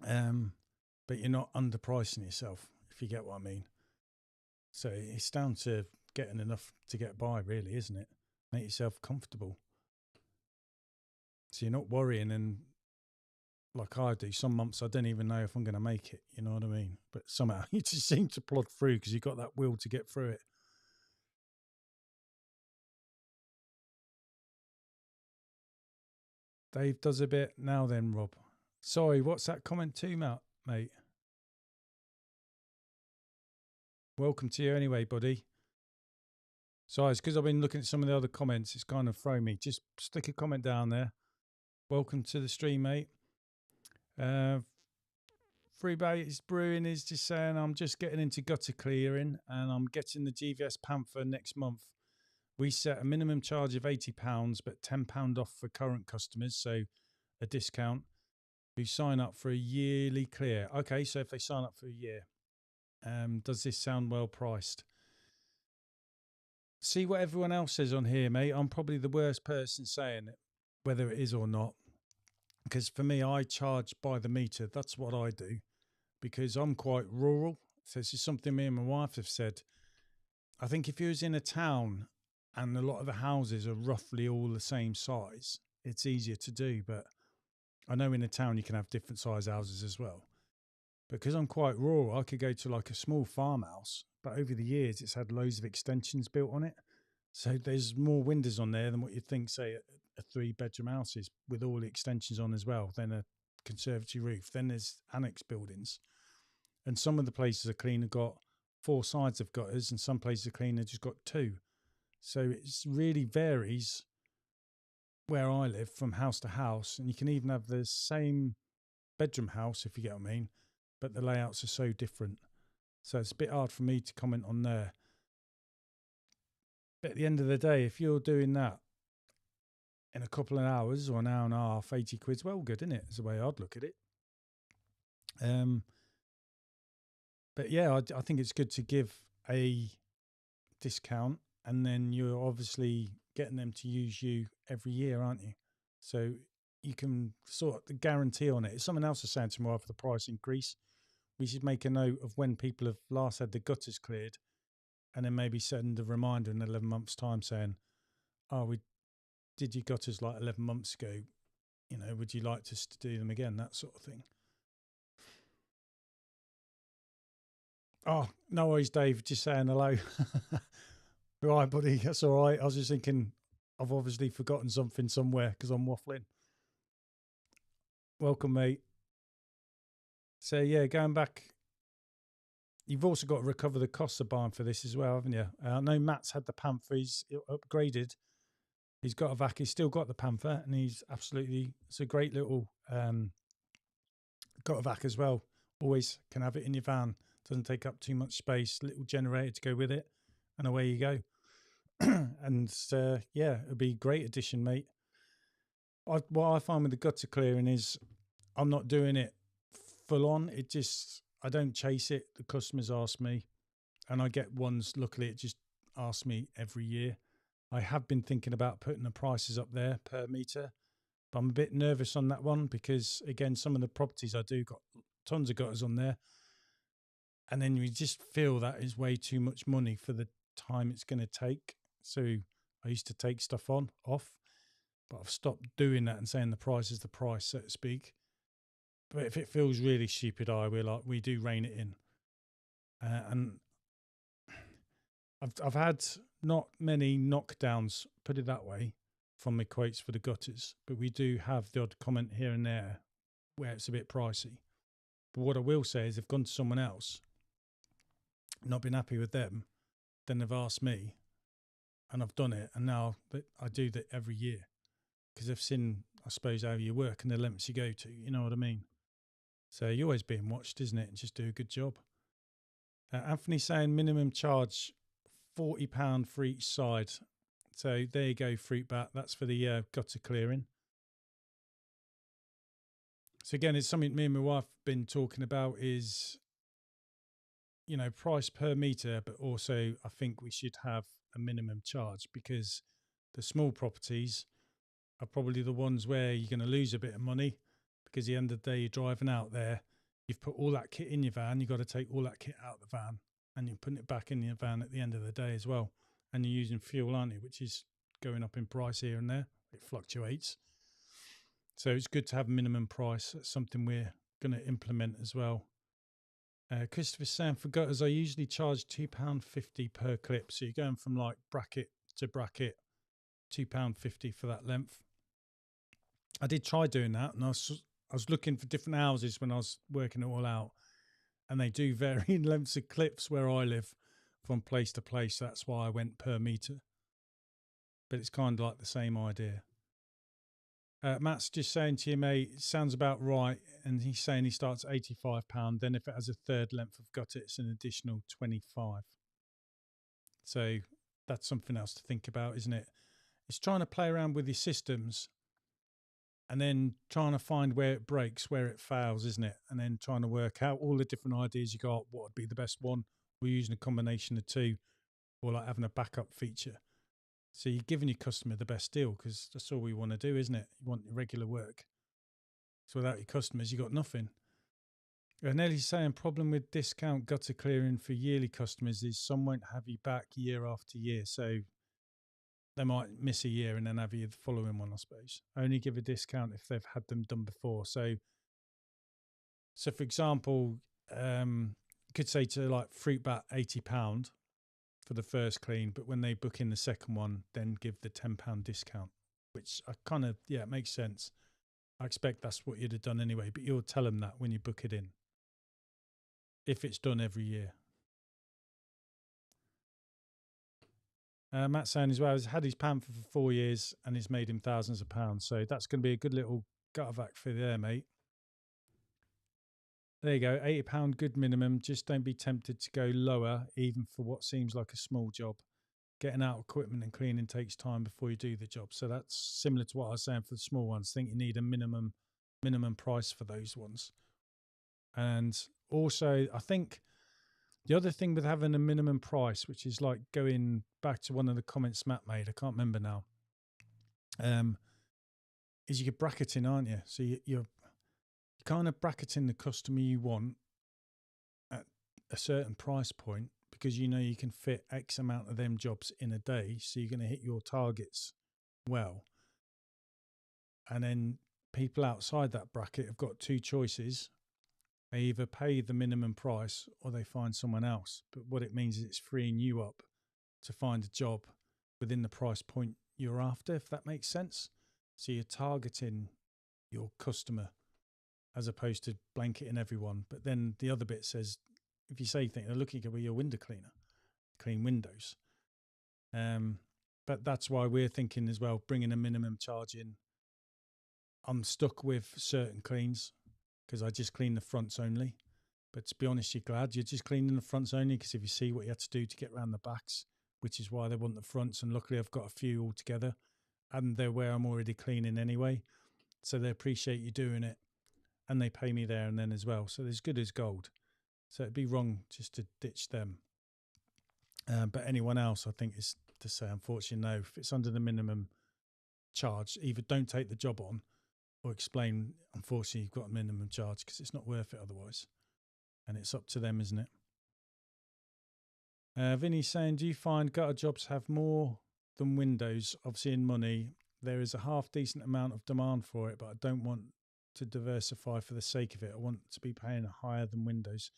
but you're not underpricing yourself, if you get what I mean. So it's down to getting enough to get by, really, isn't it? Make yourself comfortable, so you're not worrying. And like I do, some months I don't even know if I'm going to make it, you know what I mean? But somehow you just seem to plod through because you've got that will to get through it. Dave does a bit now then, Rob. Sorry, what's that comment too, mate? Welcome to you anyway, buddy. Sorry, it's because I've been looking at some of the other comments. It's kind of thrown me. Just stick a comment down there. Welcome to the stream, mate. Freebase Brewing is just saying, I'm just getting into gutter clearing and I'm getting the GVS Panther next month. We set a minimum charge of £80, but £10 off for current customers, so a discount, who sign up for a yearly clear. Okay, so if they sign up for a year, does this sound well priced? See what everyone else says on here, mate. I'm probably the worst person saying it, whether it is or not. Because for me, I charge by the meter. That's what I do, because I'm quite rural. So this is something me and my wife have said. I think if you was in a town and a lot of the houses are roughly all the same size, it's easier to do. But I know in a town you can have different size houses as well. Because I'm quite rural, I could go to like a small farmhouse, but over the years it's had loads of extensions built on it. So there's more windows on there than what you'd think, say, a 3-bedroom house is, with all the extensions on as well, then a conservatory roof. Then there's annex buildings. And some of the places are clean have got 4 sides of gutters, and some places are clean have just got 2. So it really varies where I live from house to house. And you can even have the same bedroom house, if you get what I mean, but the layouts are so different. So it's a bit hard for me to comment on there. But at the end of the day, if you're doing that in a couple of hours or an hour and a half, 80 quid's well good, isn't it? Is the way I'd look at it. But yeah, I think it's good to give a discount, and then you're obviously getting them to use you every year, aren't you? So you can sort of the guarantee on it. If someone else is saying to me after the price increase, we should make a note of when people have last had the gutters cleared, and then maybe send a reminder in 11 months' time saying, oh, we did your gutters like 11 months ago. You know, would you like us to do them again? That sort of thing. Oh, no worries, Dave. Just saying hello. Right, buddy. That's all right. I was just thinking I've obviously forgotten something somewhere because I'm waffling. Welcome, mate. So, yeah, going back, you've also got to recover the costs of buying for this as well, haven't you? I know Matt's had the Panther. He's upgraded. He's got a vac. He's still got the Panther, and he's absolutely, it's a great little got a vac as well. Always can have it in your van. Doesn't take up too much space. Little generator to go with it, and away you go. And yeah, it'd be a great addition, mate. What I find with the gutter clearing is I'm not doing it full on. It just, I don't chase it. The customers ask me, and I get ones. Luckily, it just asks me every year. I have been thinking about putting the prices up there per meter, but I'm a bit nervous on that one because, again, some of the properties I do got tons of gutters on there, and then you just feel that is way too much money for the time it's going to take. So I used to take stuff off, but I've stopped doing that and saying the price is the price, so to speak. But if it feels really stupid, we do rein it in, and I've had not many knockdowns, put it that way, from my quotes for the gutters, but we do have the odd comment here and there where it's a bit pricey. But what I will say is, they've gone to someone else, not been happy with them, then they've asked me, and I've done it, and now I do that every year because they've seen, I suppose, how you work and the lengths you go to. You know what I mean? So you're always being watched, isn't it? And just do a good job. Anthony's saying minimum charge £40 for each side. So there you go, fruit bat. That's for the gutter clearing. So again, it's something me and my wife have been talking about is, price per meter, but also I think we should have a minimum charge because the small properties are probably the ones where you're going to lose a bit of money because at the end of the day, you're driving out there, you've put all that kit in your van, you've got to take all that kit out of the van and you're putting it back in your van at the end of the day as well. And you're using fuel, aren't you, which is going up in price here and there. It fluctuates. So it's good to have a minimum price. That's something we're going to implement as well. Christopher's saying for gutters, I usually charge £2.50 per clip. So you're going from like bracket to bracket, £2.50 for that length. I did try doing that, and I was looking for different houses when I was working it all out, and they do vary in lengths of clips where I live from place to place. That's why I went per meter. But it's kind of like the same idea. Matt's just saying to you, mate, it sounds about right. And he's saying he starts at £85. Then if it has a third length of gutter, it's an additional £25. So that's something else to think about, isn't it? It's trying to play around with your systems and then trying to find where it breaks, where it fails, isn't it? And then trying to work out all the different ideas you got, what would be the best one. We're using a combination of two, or like having a backup feature. So you're giving your customer the best deal because that's all we want to do, isn't it? You want your regular work. So without your customers, you got nothing. And Nellie's saying problem with discount gutter clearing for yearly customers is some won't have you back year after year. So they might miss a year and then have you the following one, I suppose. Only give a discount if they've had them done before. So for example, you could say to like fruit bat £80 for the first clean, but when they book in the second one, then give the £10 discount, which I kind of, it makes sense. I expect that's what you'd have done anyway, but you'll tell them that when you book it in, if it's done every year. Matt saying as well, he's had his panther for 4 years and it's made him thousands of pounds. So that's going to be a good little gutter vac for there, mate. There you go, £80 good minimum. Just don't be tempted to go lower, even for what seems like a small job. Getting out equipment and cleaning takes time before you do the job. So that's similar to what I was saying for the small ones. I think you need a minimum price for those ones. And also, I think the other thing with having a minimum price, which is like going back to one of the comments Matt made, I can't remember now, is you're bracketing, aren't you? So you're kind of bracketing the customer you want at a certain price point because you know you can fit X amount of them jobs in a day. So you're going to hit your targets well. And then people outside that bracket have got two choices. They either pay the minimum price or they find someone else. But what it means is it's freeing you up to find a job within the price point you're after, if that makes sense. So you're targeting your customer as opposed to blanketing everyone. But then the other bit says, if you say things, they're looking at your window cleaner, clean windows. But that's why we're thinking as well, bringing a minimum charge in. I'm stuck with certain cleans because I just clean the fronts only. But to be honest, you're glad you're just cleaning the fronts only because if you see what you had to do to get around the backs, which is why they want the fronts. And luckily I've got a few all together and they're where I'm already cleaning anyway. So they appreciate you doing it and they pay me there and then as well. So they're as good as gold. So it'd be wrong just to ditch them. But anyone else, I think, is to say, unfortunately, no. If it's under the minimum charge, either don't take the job on or explain, unfortunately, you've got a minimum charge because it's not worth it otherwise. And it's up to them, isn't it? Vinny's saying, do you find gutter jobs have more than windows? Obviously, in money, there is a half decent amount of demand for it, but I don't want to diversify for the sake of it. I want to be paying higher than windows.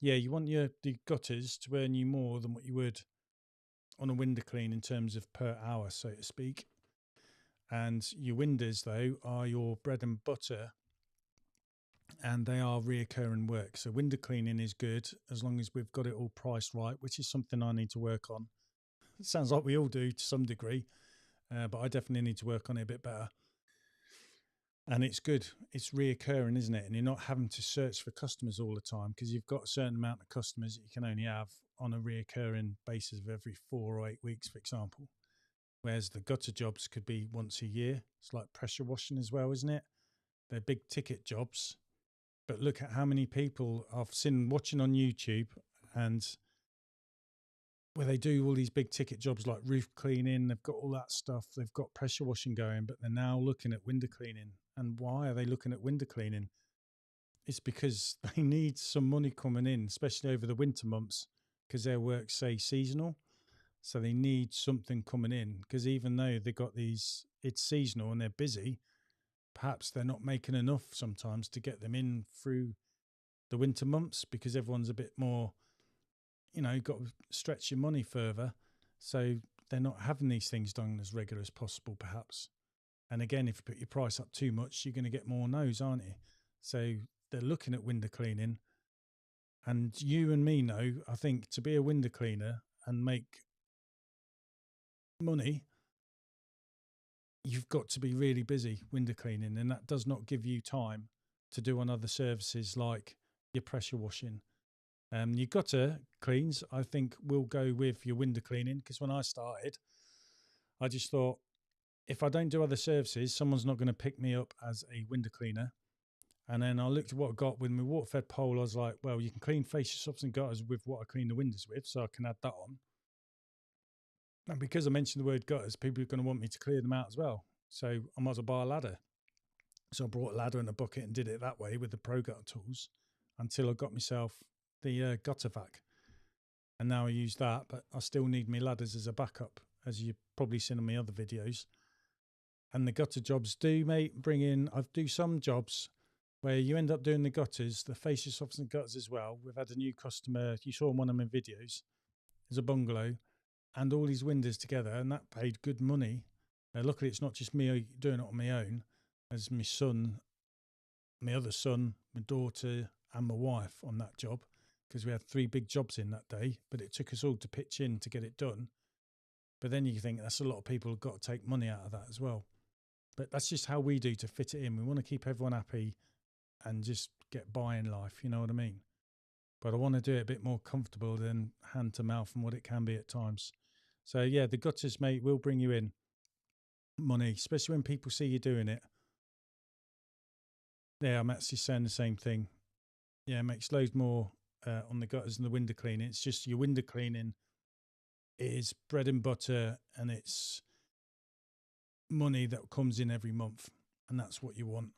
Yeah, you want the gutters to earn you more than what you would on a window clean in terms of per hour, so to speak. And your windows, though, are your bread and butter, and they are reoccurring work. So window cleaning is good as long as we've got it all priced right, which is something I need to work on. It sounds like we all do to some degree, but I definitely need to work on it a bit better. And it's good. It's reoccurring, isn't it? And you're not having to search for customers all the time because you've got a certain amount of customers that you can only have on a reoccurring basis of every 4 or 8 weeks, for example. Whereas the gutter jobs could be once a year. It's like pressure washing as well, isn't it? They're big ticket jobs. But look at how many people I've seen watching on YouTube and where they do all these big ticket jobs like roof cleaning, they've got all that stuff, they've got pressure washing going, but they're now looking at window cleaning. And why are they looking at window cleaning? It's because they need some money coming in, especially over the winter months, because their work's, say, seasonal. So they need something coming in, because even though they've got these, it's seasonal and they're busy, perhaps they're not making enough sometimes to get them in through the winter months because everyone's a bit more, got to stretch your money further. So they're not having these things done as regular as possible, perhaps. And again, if you put your price up too much, you're going to get more no's, aren't you? So they're looking at window cleaning. And you and me know, I think, to be a window cleaner and make money, you've got to be really busy window cleaning. And that does not give you time to do on other services like your pressure washing. Your gutter cleans, I think, will go with your window cleaning, because when I started, I just thought, if I don't do other services, someone's not going to pick me up as a window cleaner. And then I looked at what I got with my water fed pole. I was like, well, you can clean fascia softs and gutters with what I clean the windows with, so I can add that on. And because I mentioned the word gutters, people are going to want me to clear them out as well. So I might as well buy a ladder. So I brought a ladder and a bucket and did it that way with the Pro Gutter tools until I got myself the gutter vac. And now I use that, but I still need my ladders as a backup, as you've probably seen in my other videos. And the gutter jobs do bring in, I do some jobs where you end up doing the gutters, the fascia softs and gutters as well. We've had a new customer, you saw one of my videos, there's a bungalow and all these windows together, and that paid good money. Luckily, it's not just me doing it on my own, as my son, my other son, my daughter and my wife on that job, because we had 3 big jobs in that day, but it took us all to pitch in to get it done. But then you think that's a lot of people who've got to take money out of that as well. But that's just how we do to fit it in. We want to keep everyone happy and just get by in life, you know what I mean? But I want to do it a bit more comfortable than hand to mouth and what it can be at times. So yeah, the gutters, mate, will bring you in money, especially when people see you doing it. Yeah, I'm actually saying the same thing. Yeah, it makes loads more on the gutters and the window cleaning. It's just your window cleaning is bread and butter, and it's money that comes in every month, and that's what you want.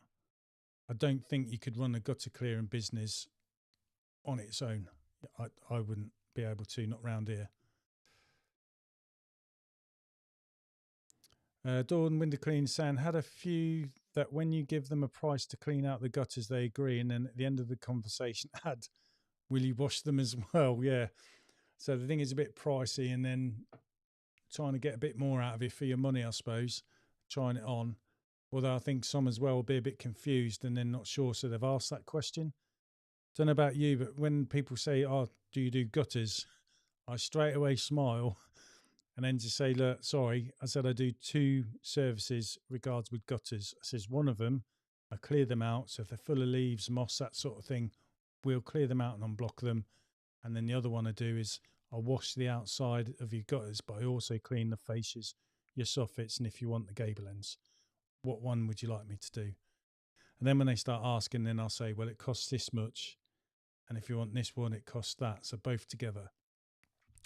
I don't think you could run a gutter clearing business on its own. I wouldn't be able to, not round here. Dawn Window Clean saying, had a few that when you give them a price to clean out the gutters, they agree, and then at the end of the conversation add, will you wash them as well? Yeah. So the thing is a bit pricey, and then trying to get a bit more out of it for your money, I suppose, trying it on. Although I think some as well will be a bit confused and then not sure, so they've asked that question. Don't know about you, but when people say, oh, do you do gutters? I straight away smile and then just say, look, sorry, I said I do 2 services regards with gutters. I says one of them, I clear them out. So if they're full of leaves, moss, that sort of thing, we'll clear them out and unblock them. And then the other one I do is I wash the outside of your gutters, but I also clean the fascias, your soffits, and if you want the gable ends. What one would you like me to do? And then when they start asking, then I'll say, well, it costs this much. And if you want this one, it costs that. So both together.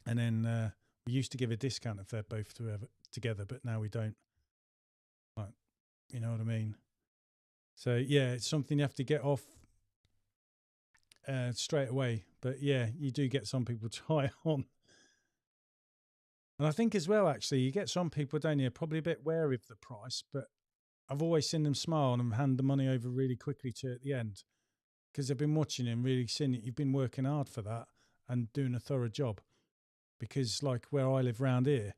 And then we used to give a discount if they're both together, but now we don't. Like, you know what I mean? So yeah, it's something you have to get off straight away. But yeah, you do get some people try it on. And I think as well, actually, you get some people, don't you, probably a bit wary of the price, but I've always seen them smile and hand the money over really quickly to at the end because they've been watching and really seeing that you've been working hard for that and doing a thorough job. Because like where I live round here,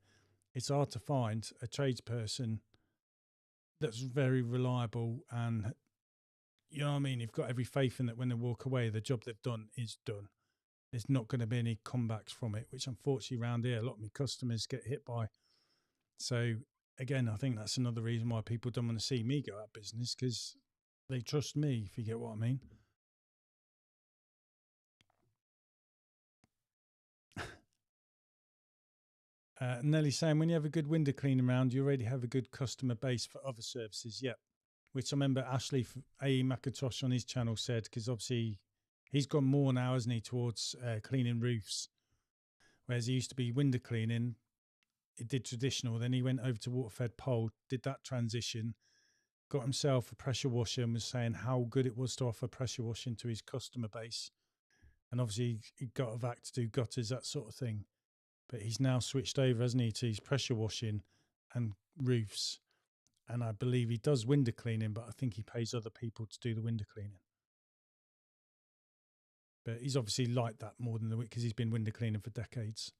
it's hard to find a tradesperson that's very reliable and you know what I mean. You've got every faith in that when they walk away, the job they've done is done. There's not going to be any comebacks from it, which unfortunately around here, a lot of my customers get hit by. So again, I think that's another reason why people don't want to see me go out of business because they trust me, if you get what I mean. Nelly saying, when you have a good window cleaning round, you already have a good customer base for other services. Yep. Which I remember Ashley A. McIntosh on his channel said, because obviously he's gone more now, hasn't he, towards cleaning roofs. Whereas he used to be window cleaning, he did traditional. Then he went over to water-fed pole, did that transition, got himself a pressure washer and was saying how good it was to offer pressure washing to his customer base. And obviously he got a vac to do gutters, that sort of thing. But he's now switched over, hasn't he, to his pressure washing and roofs. And I believe he does window cleaning, but I think he pays other people to do the window cleaning. But he's obviously like that more than the week because he's been window cleaning for decades.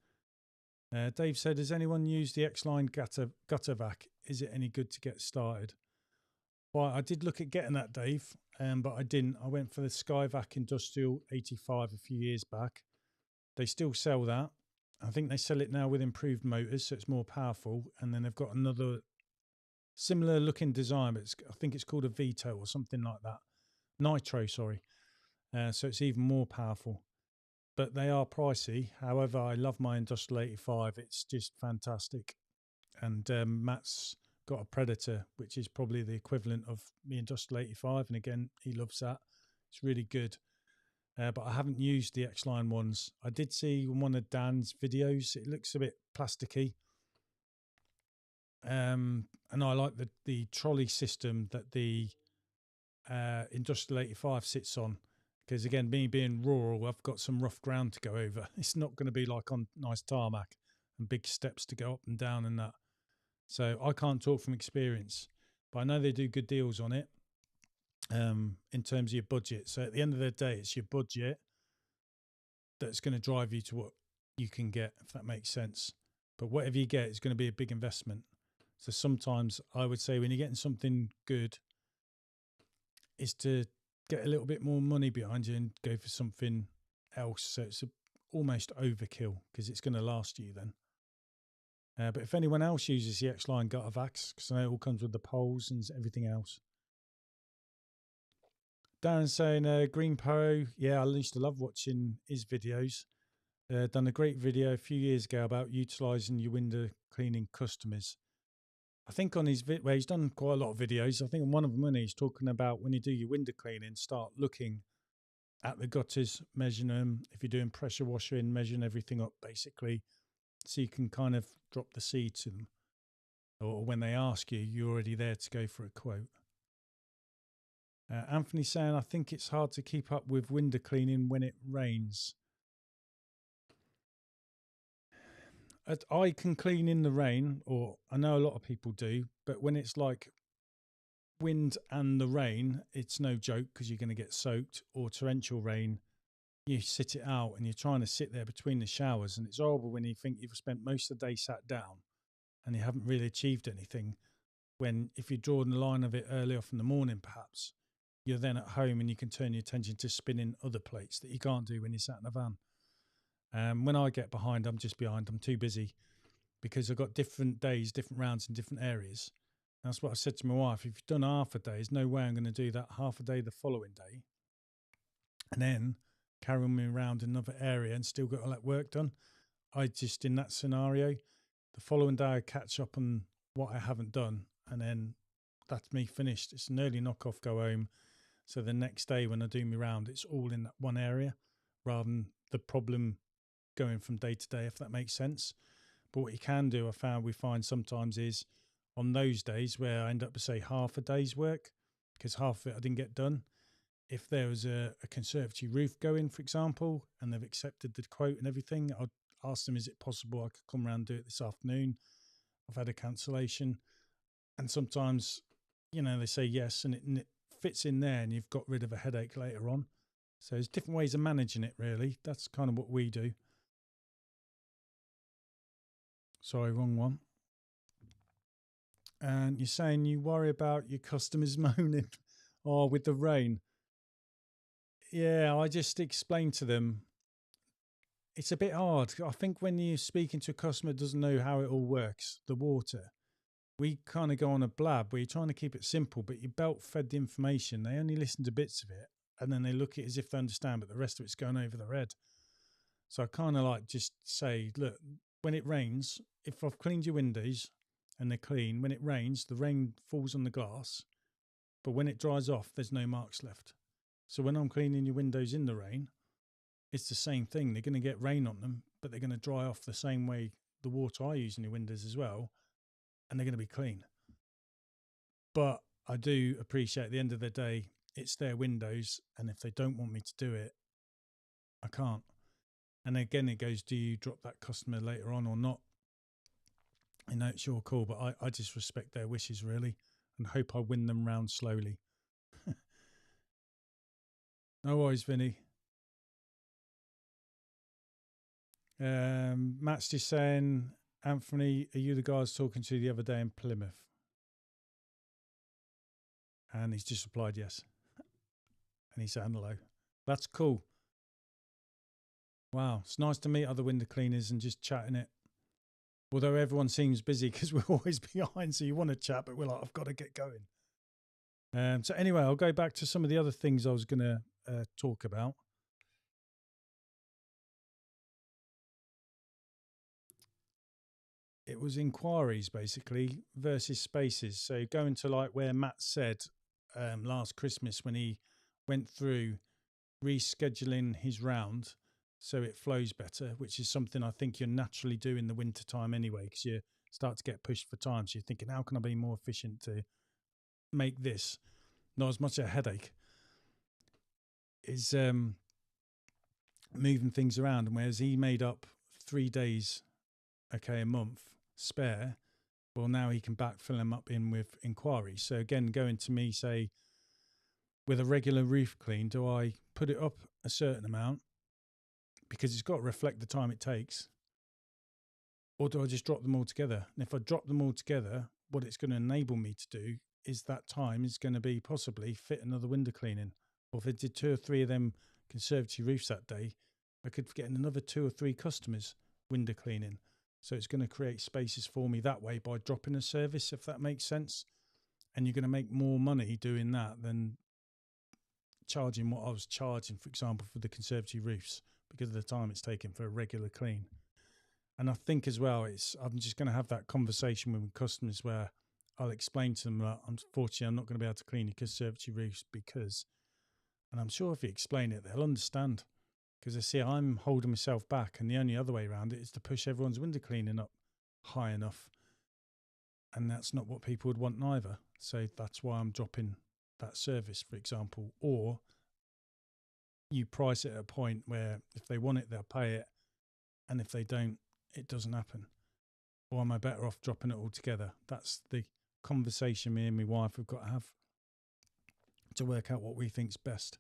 Dave said, has anyone used the X-Line gutter vac? Is it any good to get started? Well, I did look at getting that, Dave, but I didn't. I went for the Skyvac Industrial 85 a few years back. They still sell that. I think they sell it now with improved motors, so it's more powerful. And then they've got another similar looking design, but I think it's called a Vito or something like that. Nitro, sorry. So it's even more powerful. But they are pricey. However, I love my Industrial 85. It's just fantastic. And Matt's got a Predator, which is probably the equivalent of the Industrial 85. And again, he loves that. It's really good. But I haven't used the X-Line ones. I did see one of Dan's videos. It looks a bit plasticky. And I like the trolley system that the Industrial 85 sits on. Because again, me being rural, I've got some rough ground to go over. It's not going to be like on nice tarmac and big steps to go up and down and that. So I can't talk from experience, but I know they do good deals on it in terms of your budget. So at the end of the day, it's your budget that's going to drive you to what you can get, if that makes sense. But whatever you get is going to be a big investment. So sometimes I would say when you're getting something good, is to get a little bit more money behind you and go for something else. So it's almost overkill because it's going to last you then. But if anyone else uses the X-Line gutter vacs, because I know it all comes with the poles and everything else. Darren saying, Green Pro, yeah, I used to love watching his videos. Done a great video a few years ago about utilising your window cleaning customers. I think on his where he's done quite a lot of videos. I think on one of them when he's talking about when you do your window cleaning, start looking at the gutters, measuring them. If you're doing pressure washing, measuring everything up basically, so you can kind of drop the seed to them. Or when they ask you, you're already there to go for a quote. Anthony saying, I think it's hard to keep up with window cleaning when it rains. I can clean in the rain, or I know a lot of people do, but when it's like wind and the rain, it's no joke because you're going to get soaked. Or torrential rain, you sit it out and you're trying to sit there between the showers, and it's horrible when you think you've spent most of the day sat down and you haven't really achieved anything. When if you're drawing the line of it early off in the morning, perhaps you're then at home and you can turn your attention to spinning other plates that you can't do when you're sat in a van. When I get behind, I'm just behind. I'm too busy because I've got different days, different rounds in different areas. And that's what I said to my wife. If you've done half a day, there's no way I'm going to do that half a day the following day and then carry me around another area and still got all that work done. I just, in that scenario, the following day I catch up on what I haven't done and then that's me finished. It's an early knock off, go home. So the next day when I do my round, it's all in that one area rather than the problem going from day to day, if that makes sense. But what you can do, we find sometimes is on those days where I end up with, say, half a day's work, because half of it I didn't get done. If there was a conservatory roof going, for example, and they've accepted the quote and everything, I'd ask them, is it possible I could come around and do it this afternoon? I've had a cancellation. And sometimes, they say yes, and it fits in there, and you've got rid of a headache later on. So there's different ways of managing it, really. That's kind of what we do. Sorry, wrong one. And you're saying you worry about your customers moaning with the rain. Yeah, I just explained to them, it's a bit hard. I think when you're speaking to a customer that doesn't know how it all works, the water, we kind of go on a blab where you're trying to keep it simple, but you belt fed the information. They only listen to bits of it, and then they look at it as if they understand, but the rest of it's going over their head. So I kind of like just say, look, when it rains, if I've cleaned your windows and they're clean, when it rains, the rain falls on the glass, but when it dries off, there's no marks left. So when I'm cleaning your windows in the rain, it's the same thing. They're going to get rain on them, but they're going to dry off the same way the water I use in your windows as well, and they're going to be clean. But I do appreciate at the end of the day, it's their windows, and if they don't want me to do it, I can't. And again, it goes, do you drop that customer later on or not? It's your call, but I just respect their wishes, really, and hope I win them round slowly. No worries, Vinny. Matt's just saying, Anthony, are you the guy I was talking to the other day in Plymouth? And he's just replied yes. And he's saying hello. That's cool. Wow, it's nice to meet other window cleaners and just chatting it. Although everyone seems busy because we're always behind, so you want to chat, but we're like, I've got to get going. So anyway, I'll go back to some of the other things I was going to talk about. It was inquiries, basically, versus spaces. So going to like where Matt said last Christmas when he went through rescheduling his round so it flows better, which is something I think you naturally do in the winter time anyway, because you start to get pushed for time. So you're thinking, how can I be more efficient to make this not as much a headache? Is moving things around. And whereas he made up 3 days, a month spare, well, now he can backfill them up in with inquiries. So again, going to me, say, with a regular roof clean, do I put it up a certain amount because it's got to reflect the time it takes, or do I just drop them all together? And if I drop them all together, what it's going to enable me to do is that time is going to be possibly fit another window cleaning. Or if I did 2 or 3 of them conservatory roofs that day, I could get another 2 or 3 customers window cleaning. So it's going to create spaces for me that way by dropping a service, if that makes sense. And you're going to make more money doing that than charging what I was charging, for example, for the conservatory roofs, because of the time it's taken for a regular clean. And I think as well, I'm just going to have that conversation with customers where I'll explain to them that unfortunately I'm not going to be able to clean your conservatory roofs because, and I'm sure if you explain it, they'll understand. Because they see I'm holding myself back, and the only other way around it is to push everyone's window cleaning up high enough. And that's not what people would want neither. So that's why I'm dropping that service, for example. Or you price it at a point where if they want it, they'll pay it. And if they don't, it doesn't happen. Or am I better off dropping it all together? That's the conversation me and my wife have got to have to work out what we think's best.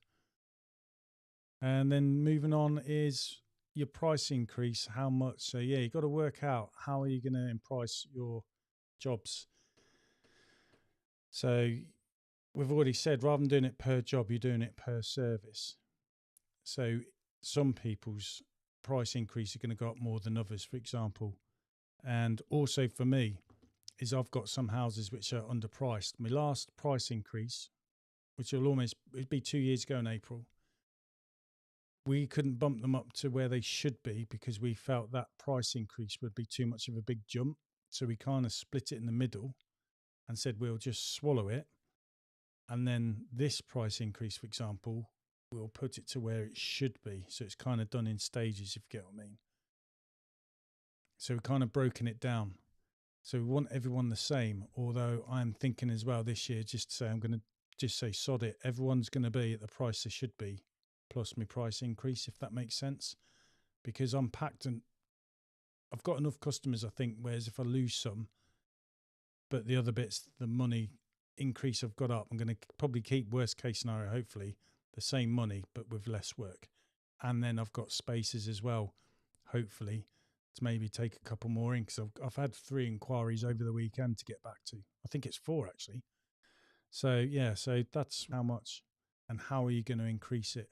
And then moving on is your price increase, how much. So yeah, you've got to work out how are you going to price your jobs. So we've already said, rather than doing it per job, you're doing it per service. So some people's price increase are going to go up more than others, for example. And also for me is I've got some houses which are underpriced. My last price increase, which it'd be 2 years ago in April, we couldn't bump them up to where they should be because we felt that price increase would be too much of a big jump. So we kind of split it in the middle and said we'll just swallow it. And then this price increase, for example, we'll put it to where it should be. So it's kind of done in stages, if you get what I mean. So we've kind of broken it down. So we want everyone the same. Although I'm thinking as well this year, just to say, I'm going to just say sod it. Everyone's going to be at the price they should be, plus my price increase, if that makes sense. Because I'm packed and I've got enough customers, I think, whereas if I lose some, but the other bits, the money increase I've got up, I'm going to probably keep, worst case scenario, hopefully, the same money, but with less work. And then I've got spaces as well, hopefully, to maybe take a couple more in, because I've had 3 inquiries over the weekend to get back to. I think it's 4, actually. So, yeah, so that's how much and how are you going to increase it?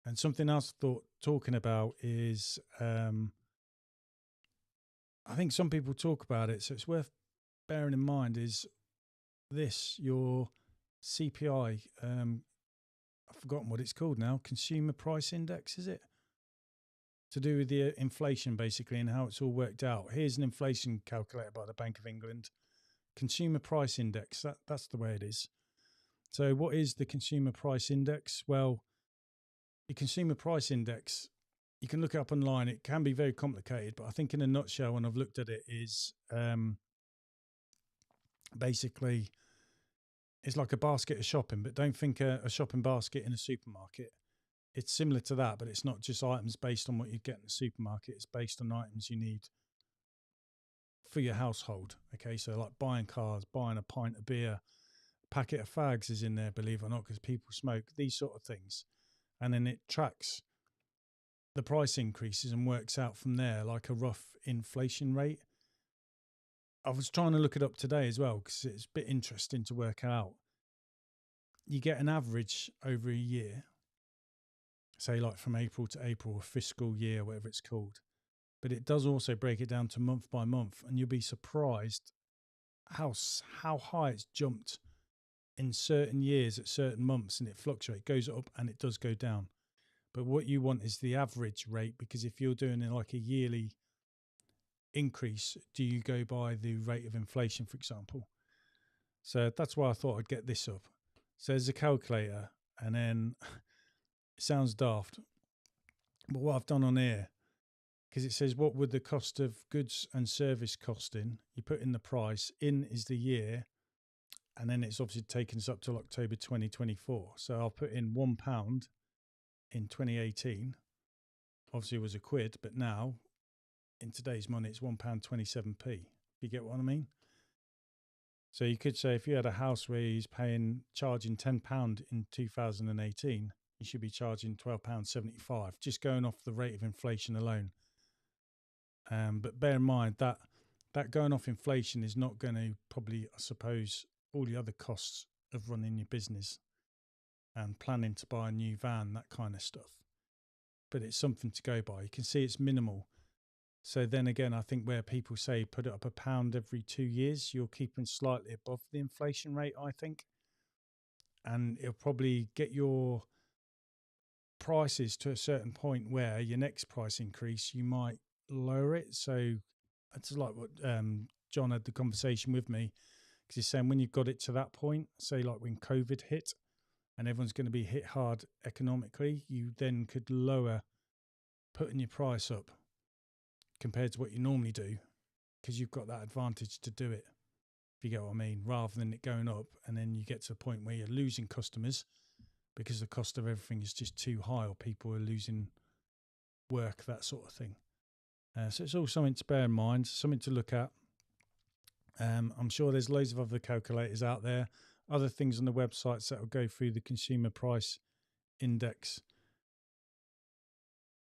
And something else I thought talking about is, I think some people talk about it, so it's worth bearing in mind is this, your CPI, I've forgotten what it's called now, Consumer Price Index, is it? To do with the inflation, basically, and how it's all worked out. Here's an inflation calculator by the Bank of England. Consumer Price Index, that's the way it is. So what is the Consumer Price Index? Well, the Consumer Price Index, you can look it up online. It can be very complicated, but I think in a nutshell, when I've looked at it, is basically it's like a basket of shopping, but don't think a shopping basket in a supermarket. It's similar to that, but it's not just items based on what you get in the supermarket. It's based on items you need for your household. Okay, so like buying cars, buying a pint of beer, a packet of fags is in there, believe it or not, because people smoke, these sort of things. And then it tracks the price increases and works out from there like a rough inflation rate. I was trying to look it up today as well because it's a bit interesting to work out. You get an average over a year, say like from April to April, a fiscal year, whatever it's called. But it does also break it down to month by month, and you'll be surprised how high it's jumped in certain years at certain months, and it fluctuates, goes up and it does go down. But what you want is the average rate, because if you're doing it like a yearly increase, do you go by the rate of inflation, for example? So that's why I thought I'd get this up. So there's a calculator, and then it sounds daft, but what I've done on here, because it says what would the cost of goods and service cost in, you put in the price, in is the year, and then it's obviously taken us up till October 2024. So I'll put in £1 in 2018, obviously it was a quid, but now in today's money it's £1.27p. You get what I mean? So you could say if you had a house where he's charging £10 in 2018, you should be charging £12.75, just going off the rate of inflation alone. But bear in mind that going off inflation is not going to probably, I suppose, all the other costs of running your business and planning to buy a new van, that kind of stuff. But it's something to go by. You can see it's minimal. So then again, I think where people say put it up £1 every 2 years, you're keeping slightly above the inflation rate, I think. And it'll probably get your prices to a certain point where your next price increase, you might lower it. So it's like what John had the conversation with me, because he's saying when you've got it to that point, say like when COVID hit and everyone's going to be hit hard economically, you then could lower putting your price up compared to what you normally do, because you've got that advantage to do it, if you get what I mean, rather than it going up and then you get to a point where you're losing customers because the cost of everything is just too high, or people are losing work, that sort of thing. So it's all something to bear in mind, something to look at. I'm sure there's loads of other calculators out there, other things on the websites that will go through the consumer price index.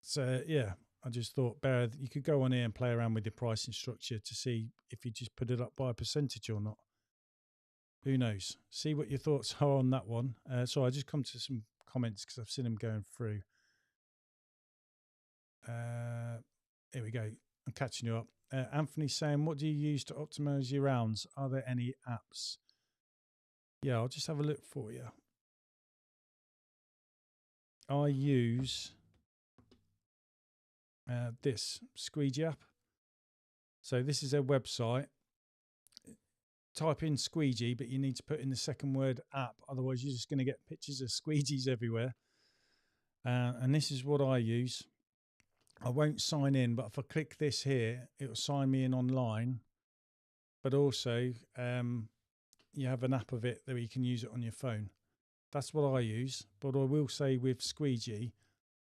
So yeah, I just thought, Barry, you could go on here and play around with your pricing structure to see if you just put it up by a percentage or not. Who knows? See what your thoughts are on that one. So I just come to some comments because I've seen them going through. Here we go. I'm catching you up. Anthony's saying, what do you use to optimize your rounds? Are there any apps? Yeah, I'll just have a look for you. I use this Squeegee app. So this is a website. Type in Squeegee, but you need to put in the second word app. Otherwise, you're just going to get pictures of squeegees everywhere. And this is what I use. I won't sign in, but if I click this here, it will sign me in online. But also, you have an app of it that you can use it on your phone. That's what I use. But I will say with Squeegee,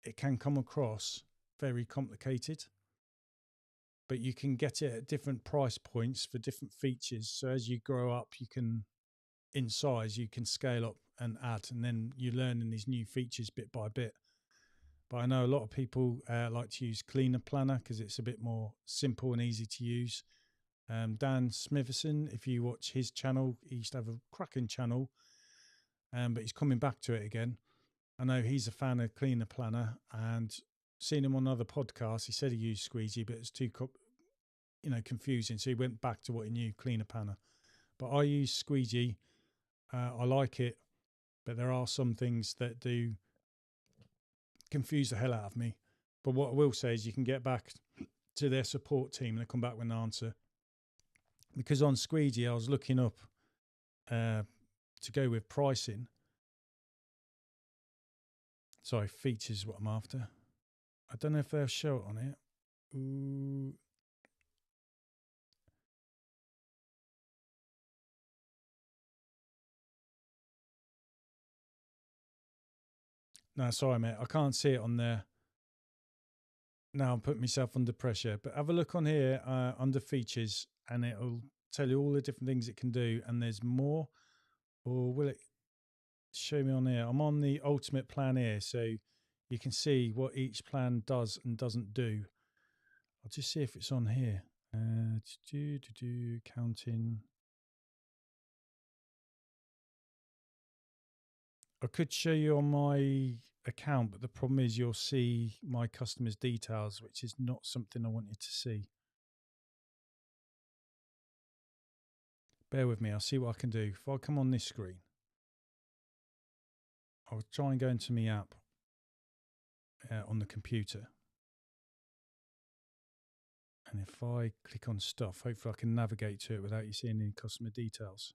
it can come across very complicated. But you can get it at different price points for different features. So as you grow up, you can, in size, you can scale up and add, and then you're learning these new features bit by bit. But I know a lot of people like to use Cleaner Planner because it's a bit more simple and easy to use. Dan Smitherson, if you watch his channel, he used to have a cracking channel, but he's coming back to it again. I know he's a fan of Cleaner Planner, and seen him on other podcasts. He said he used Squeegee, but it's too confusing. So he went back to what he knew, Cleaner Planner. But I use Squeegee. I like it, but there are some things that do confuse the hell out of me. But what I will say is you can get back to their support team and they come back with an answer. Because on Squeegee, I was looking up to go with pricing. Sorry, features is what I'm after. I don't know if they'll show it on it. Ooh. No, sorry, mate. I can't see it on there. Now I'm putting myself under pressure. But have a look on here under features, and it'll tell you all the different things it can do. And there's more. Or will it show me on here? I'm on the ultimate plan here, so you can see what each plan does and doesn't do. I'll just see if it's on here. Counting. I could show you on my account, but the problem is you'll see my customers' details, which is not something I want you to see. Bear with me. I'll see what I can do. If I come on this screen, I'll try and go into my app on the computer. And if I click on stuff, hopefully I can navigate to it without you seeing any customer details.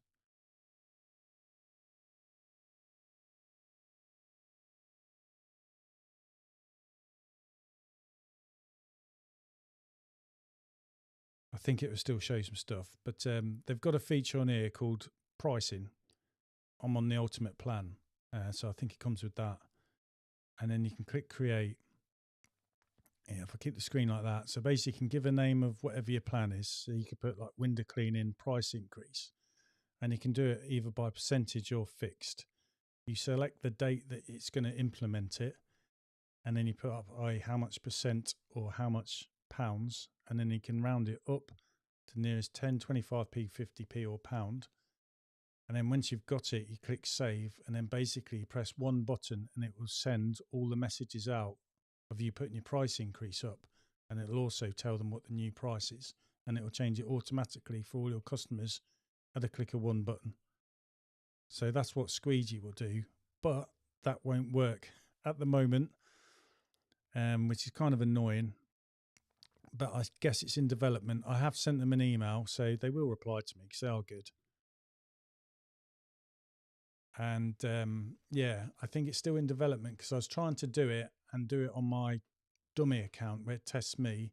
I think it will still show some stuff, but they've got a feature on here called pricing. I'm on the ultimate plan, so I think it comes with that. And then you can click create. Yeah, if I keep the screen like that, so basically you can give a name of whatever your plan is. So you could put like window cleaning price increase, and you can do it either by percentage or fixed. You select the date that it's going to implement it, and then you put up how much percent or how much pounds, and then you can round it up to nearest 10, 25p, 50p or pound. And then once you've got it, you click save, and then basically you press one button and it will send all the messages out of you putting your price increase up, and it'll also tell them what the new price is, and it will change it automatically for all your customers at a click of one button. So that's what Squeegee will do, but that won't work at the moment, which is kind of annoying. But I guess it's in development. I have sent them an email, so they will reply to me because they are good. And I think it's still in development because I was trying to do it on my dummy account where it tests me,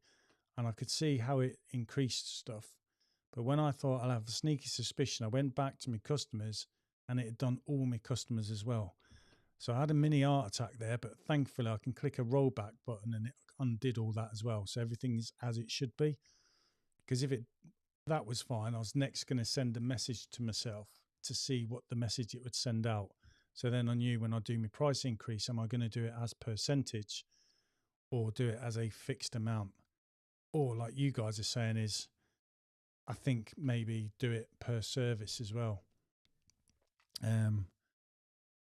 and I could see how it increased stuff. But when I thought I'll have a sneaky suspicion, I went back to my customers and it had done all my customers as well. So I had a mini heart attack there, but thankfully I can click a rollback button and it undid all that as well. So everything's as it should be. Because if that was fine, I was next going to send a message to myself to see what the message it would send out. So then I knew when I do my price increase, am I going to do it as percentage or do it as a fixed amount? Or like you guys are saying is, I think maybe do it per service as well.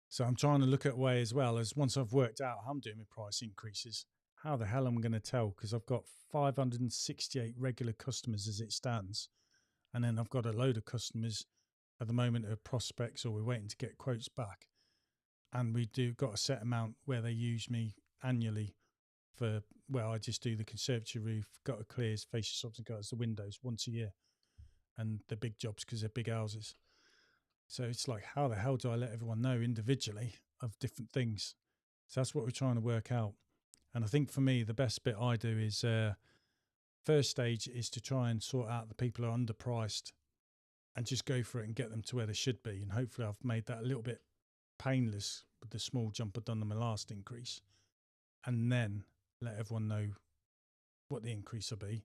So I'm trying to look at a way as well as once I've worked out how I'm doing my price increases, how the hell am I going to tell? Because I've got 568 regular customers as it stands. And then I've got a load of customers at the moment who are prospects or we're waiting to get quotes back. And we do got a set amount where they use me annually for, I just do the conservatory roof, gutter clears, fascia sobs and gutters, the windows once a year. And the big jobs because they're big houses. So it's like, how the hell do I let everyone know individually of different things? So that's what we're trying to work out. And I think for me, the best bit I do is first stage is to try and sort out the people who are underpriced and just go for it and get them to where they should be. And hopefully I've made that a little bit painless with the small jump I've done on my last increase. And then let everyone know what the increase will be.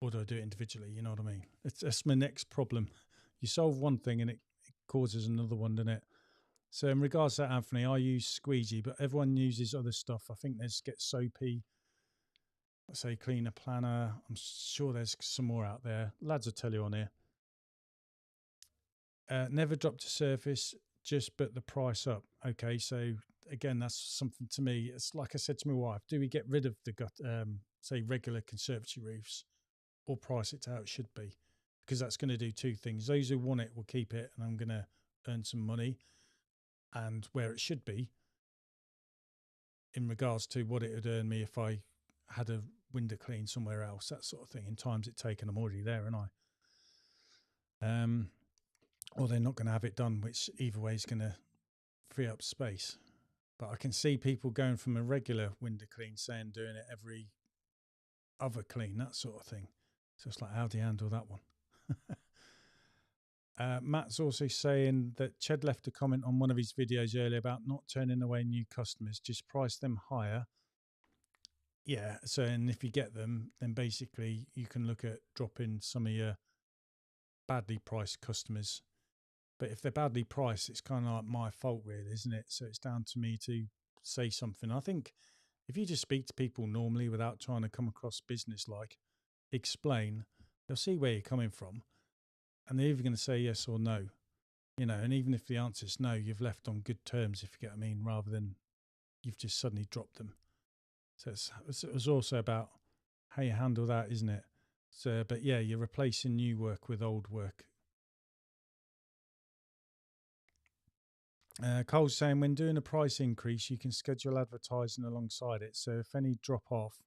Or do I do it individually? You know what I mean? That's my next problem. You solve one thing and it causes another one, doesn't it? So in regards to that, Anthony, I use Squeegee, but everyone uses other stuff. I think there's Get Soapy, let's say Cleaner Planner. I'm sure there's some more out there. Lads will tell you on here. Never drop to surface, just put the price up. Okay, so again, that's something to me. It's like I said to my wife, do we get rid of the say regular conservatory roofs or price it to how it should be? Because that's going to do two things. Those who want it will keep it and I'm going to earn some money. And where it should be in regards to what it would earn me if I had a window clean somewhere else, that sort of thing. In times it taken, I'm already there, and or they're not going to have it done, which either way is going to free up space. But I can see people going from a regular window clean, saying doing it every other clean, that sort of thing. So it's like, how do you handle that one? Matt's also saying that Ched left a comment on one of his videos earlier about not turning away new customers, just price them higher. Yeah, so and if you get them, then basically you can look at dropping some of your badly priced customers. But if they're badly priced, it's kind of like my fault, really, isn't it? So it's down to me to say something. I think if you just speak to people normally without trying to come across business-like, explain, they'll see where you're coming from. And they're either going to say yes or no, you know, and even if the answer is no, you've left on good terms, if you get what I mean, rather than you've just suddenly dropped them. So it was also about how you handle that, isn't it? So, but yeah, you're replacing new work with old work. Cole's saying when doing a price increase, you can schedule advertising alongside it. So if any drop off,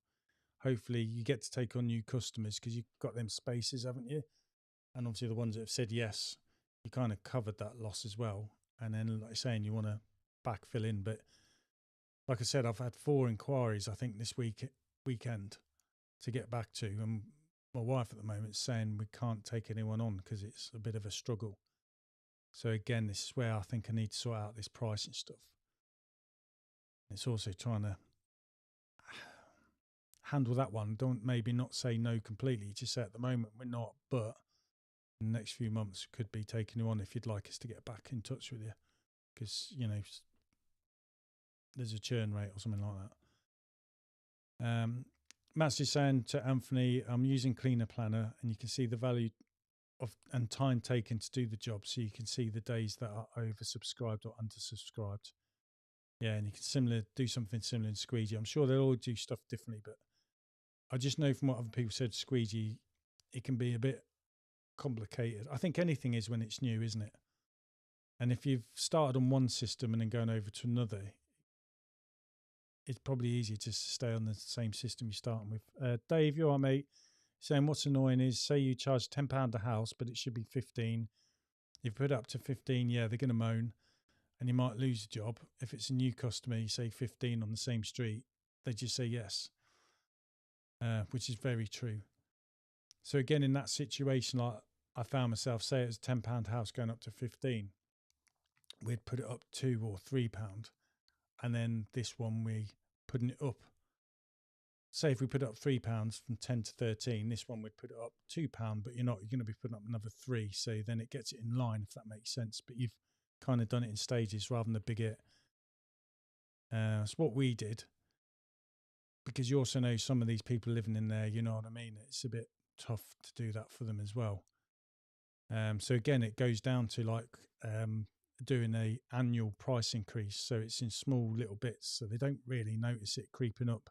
hopefully you get to take on new customers because you've got them spaces, haven't you? And obviously the ones that have said yes, you kind of covered that loss as well. And then, like you're saying, you want to backfill in. But like I said, I've had 4 inquiries, I think, this weekend to get back to. And my wife at the moment is saying we can't take anyone on because it's a bit of a struggle. So again, this is where I think I need to sort out this pricing stuff. It's also trying to handle that one. Don't maybe not say no completely. Just say at the moment we're not, but in the next few months could be taking you on if you'd like us to get back in touch with you, because you know there's a churn rate or something like that. Matt's just saying to Anthony, I'm using Cleaner Planner, and you can see the value of and time taken to do the job, so you can see the days that are oversubscribed or undersubscribed. Yeah, and you can do something similar in Squeegee. I'm sure they'll all do stuff differently, but I just know from what other people said, Squeegee, it can be a bit complicated. I think anything is when it's new, isn't it? And if you've started on one system and then going over to another, it's probably easier just to stay on the same system you're starting with. Dave, you're right, mate. Saying what's annoying is, say you charge £10 a house, but it should be 15. If you put it up to 15, yeah, they're going to moan, and you might lose a job. If it's a new customer, you say 15 on the same street, they just say yes, which is very true. So again, in that situation, like I found myself, say it was a £10 house going up to 15, we'd put it up £2 or £3, and then this one we putting it up. Say if we put it up £3 from 10 to 13, this one would put it up £2, but you're going to be putting up another 3. So then it gets it in line, if that makes sense. But you've kind of done it in stages rather than the big it. It's what we did, because you also know some of these people living in there, you know what I mean? It's a bit tough to do that for them as well. So again, it goes down to like doing a annual price increase. So it's in small little bits, so they don't really notice it creeping up.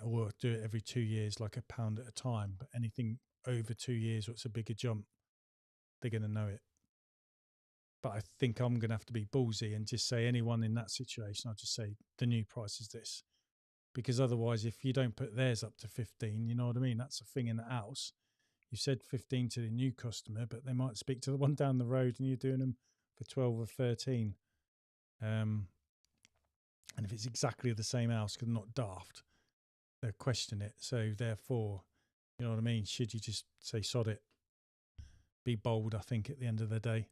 Or do it every 2 years, like £1 at a time. But anything over 2 years, or it's a bigger jump, they're going to know it. But I think I'm going to have to be ballsy and just say anyone in that situation, I'll just say the new price is this. Because otherwise, if you don't put theirs up to 15, you know what I mean? That's a thing in the house. You said 15 to the new customer, but they might speak to the one down the road and you're doing them for 12 or 13. And if it's exactly the same house, because they're not daft, they'll question it. So therefore, you know what I mean? Should you just say sod it? Be bold, I think, at the end of the day.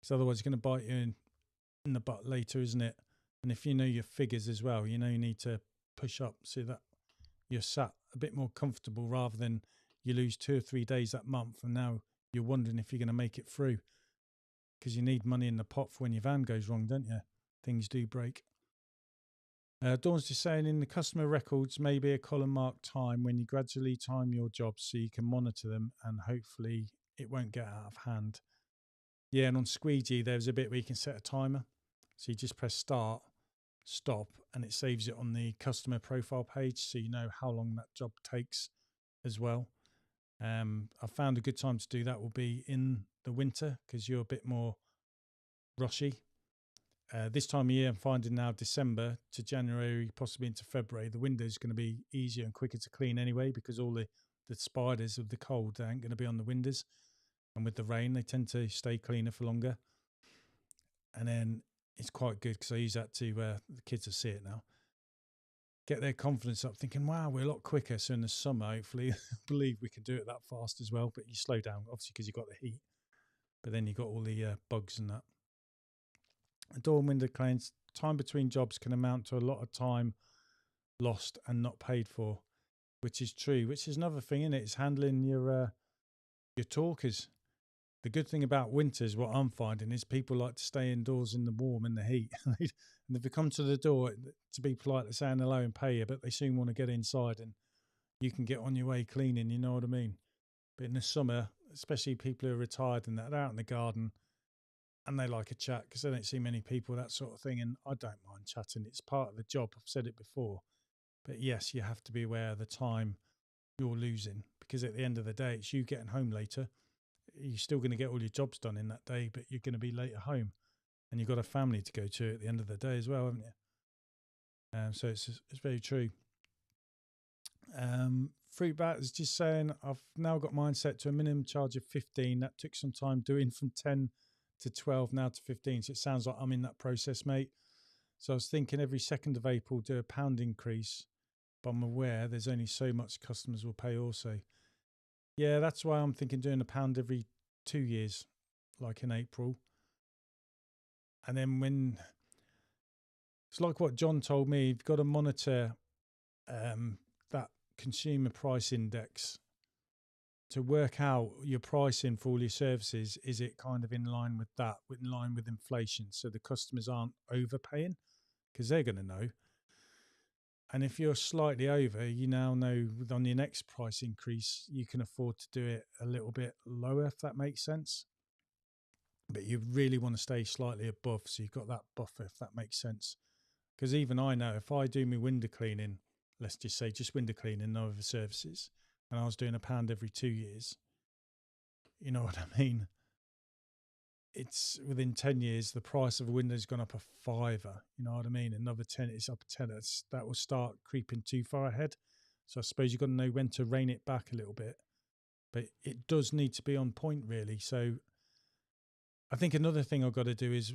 Because otherwise it's going to bite you in the butt later, isn't it? And if you know your figures as well, you know you need to push up so that you're sat a bit more comfortable rather than you lose 2 or 3 days that month and now you're wondering if you're going to make it through, because you need money in the pot for when your van goes wrong, don't you? Things do break. Dawn's just saying, in the customer records may be a column marked time when you gradually time your jobs so you can monitor them and hopefully it won't get out of hand. Yeah, and on Squeegee there's a bit where you can set a timer. So you just press start, stop, and it saves it on the customer profile page so you know how long that job takes as well. I found a good time to do that will be in the winter because you're a bit more rushy. This time of year, I'm finding now December to January, possibly into February, the window is going to be easier and quicker to clean anyway, because all the spiders of the cold, they ain't going to be on the windows. And with the rain, they tend to stay cleaner for longer. And then it's quite good because I use that to, the kids will see it now, get their confidence up, thinking, wow, we're a lot quicker. So in the summer, hopefully, believe we can do it that fast as well. But you slow down, obviously, because you've got the heat. But then you've got all the bugs and that. Door and window cleans, time between jobs can amount to a lot of time lost and not paid for, which is true. Which is another thing, isn't it? It's handling your talkers. The good thing about winters, what I'm finding, is people like to stay indoors in the warm and the heat. And if they come to the door, to be polite, they're saying hello and pay you, but they soon want to get inside and you can get on your way cleaning, you know what I mean? But in the summer, especially people who are retired and that, they're out in the garden and they like a chat because they don't see many people, that sort of thing. And I don't mind chatting. It's part of the job. I've said it before. But yes, you have to be aware of the time you're losing, because at the end of the day, it's you getting home later. You're still going to get all your jobs done in that day, but you're going to be late at home and you've got a family to go to at the end of the day as well, haven't you? So it's very true. Fruit Bat is just saying, I've now got mine set to a minimum charge of 15. That took some time doing, from 10 to 12 now to 15. So it sounds like I'm in that process, mate. So I was thinking every 2nd of April do a £1 increase, but I'm aware there's only so much customers will pay also. Yeah, that's why I'm thinking doing £1 every 2 years, like in April. And then when it's like what John told me, you've got to monitor that consumer price index to work out your pricing for all your services. Is it kind of in line with that, in line with inflation, so the customers aren't overpaying, because they're going to know. And if you're slightly over, you now know on your next price increase, you can afford to do it a little bit lower, if that makes sense. But you really want to stay slightly above, so you've got that buffer, if that makes sense. Because even I know if I do my window cleaning, let's just say just window cleaning, no other services, and I was doing £1 every 2 years, you know what I mean? It's within 10 years, the price of a window's gone up a fiver, you know what I mean? Another 10, it's up a 10. That will start creeping too far ahead. So I suppose you've got to know when to rein it back a little bit. But it does need to be on point, really. So I think another thing I've got to do is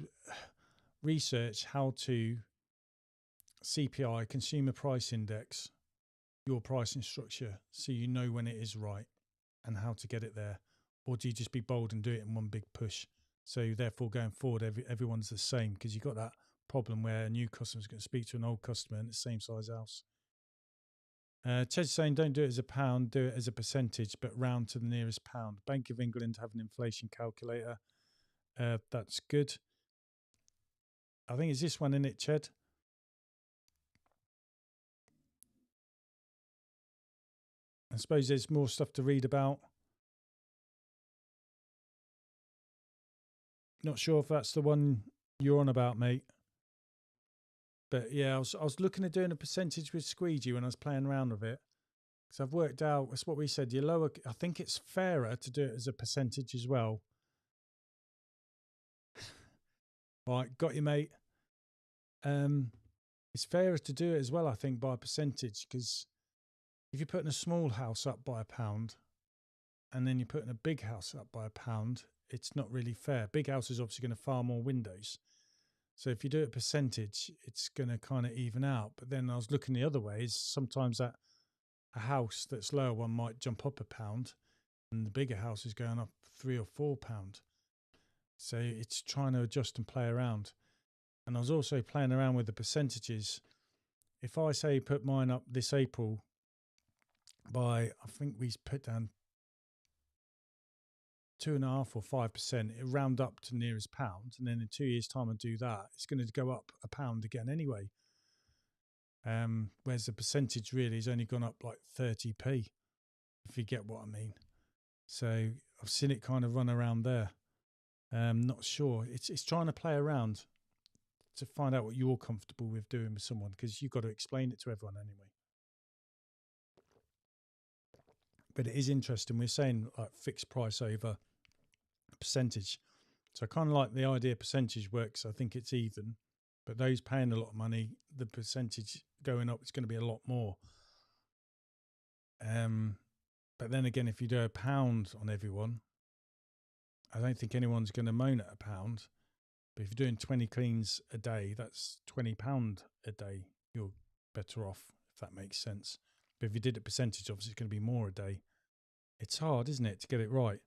research how to CPI, Consumer Price Index, your pricing structure, so you know when it is right and how to get it there. Or do you just be bold and do it in one big push? So therefore, going forward, everyone's the same, because you've got that problem where a new customer's going to speak to an old customer in the same size house. Ched's saying, don't do it as a pound, do it as a percentage, but round to the nearest pound. Bank of England have an inflation calculator. That's good. I think it's this one, isn't it, Ched? I suppose there's more stuff to read about. Not sure if that's the one you're on about, mate. But yeah, I was looking at doing a percentage with Squeegee when I was playing around with it. So I've worked out, that's what we said, your lower, I think it's fairer to do it as a percentage as well. Right, got you, mate. It's fairer to do it as well, I think, by a percentage, because if you're putting a small house up by £1 and then you're putting a big house up by £1, it's not really fair. Big house is obviously going to far more windows. So if you do a percentage, it's going to kind of even out. But then I was looking the other ways. Sometimes that a house that's lower one might jump up £1, and the bigger house is going up £3 or £4. So it's trying to adjust and play around. And I was also playing around with the percentages. If I say put mine up this April by, I think we put down 2.5 or 5%, it round up to nearest pound, and then in 2 years' time I do that, it's going to go up £1 again anyway. Whereas the percentage really has only gone up like 30p, if you get what I mean. So I've seen it kind of run around there. Not sure. It's trying to play around to find out what you're comfortable with doing with someone, because you've got to explain it to everyone anyway. But it is interesting. We're saying like fixed price over percentage. So I kind of like the idea percentage works. I think it's even, but those paying a lot of money, the percentage going up, it's going to be a lot more. But then again, if you do £1 on everyone, I don't think anyone's going to moan at £1. But if you're doing 20 cleans a day, that's £20 a day. You're better off, if that makes sense. But if you did a percentage, obviously it's going to be more a day. It's hard, isn't it, to get it right?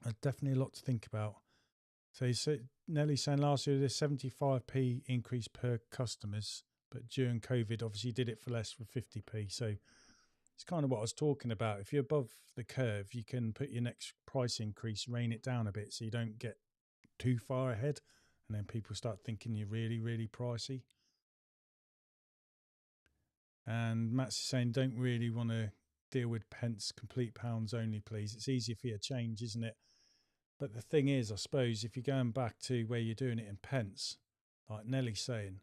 There's definitely a lot to think about. So you said, Nelly's saying last year there's 75p increase per customers, but during COVID, obviously you did it for less for 50p. So it's kind of what I was talking about. If you're above the curve, you can put your next price increase, rein it down a bit so you don't get too far ahead, and then people start thinking you're really, really pricey. And Matt's saying, don't really want to deal with pence, complete pounds only, please. It's easier for you to change, isn't it? But the thing is, I suppose, if you're going back to where you're doing it in pence, like Nelly's saying,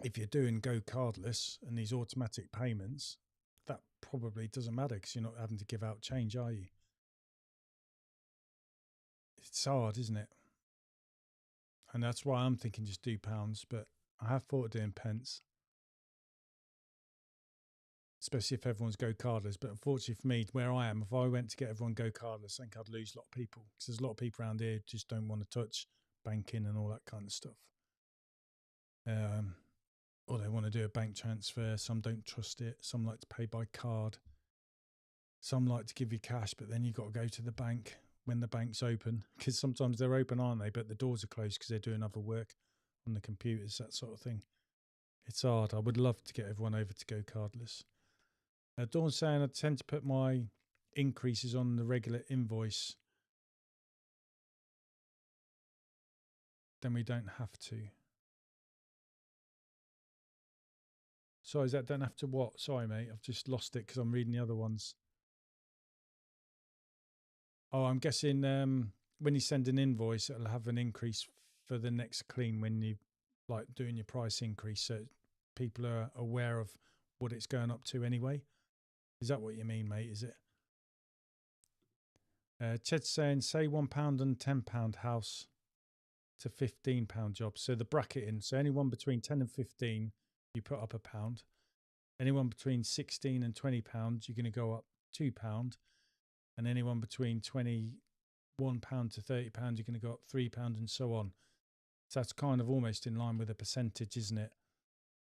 if you're doing go cardless and these automatic payments, that probably doesn't matter because you're not having to give out change, are you? It's hard, isn't it? And that's why I'm thinking just do pounds, but I have thought of doing pence, especially if everyone's go cardless. But unfortunately for me, where I am, if I went to get everyone go cardless, I think I'd lose a lot of people, because there's a lot of people around here who just don't want to touch banking and all that kind of stuff. Or they want to do a bank transfer. Some don't trust it. Some like to pay by card. Some like to give you cash, but then you've got to go to the bank when the bank's open, because sometimes they're open, aren't they? But the doors are closed because they're doing other work on the computers, that sort of thing. It's hard. I would love to get everyone over to go cardless. Dawn's saying I tend to put my increases on the regular invoice. Then we don't have to. Sorry, is that don't have to what? Sorry, mate. I've just lost it because I'm reading the other ones. Oh, I'm guessing when you send an invoice, it'll have an increase for the next clean when you like doing your price increase, so people are aware of what it's going up to anyway. Is that what you mean, mate? Is it? Ched's saying, say £1 and £10 house to £15 job. So the bracketing, so anyone between 10 and 15, you put up £1. Anyone between 16 and £20, you're going to go up £2. And anyone between £21 to £30, you're going to go up £3, and so on. So that's kind of almost in line with a percentage, isn't it?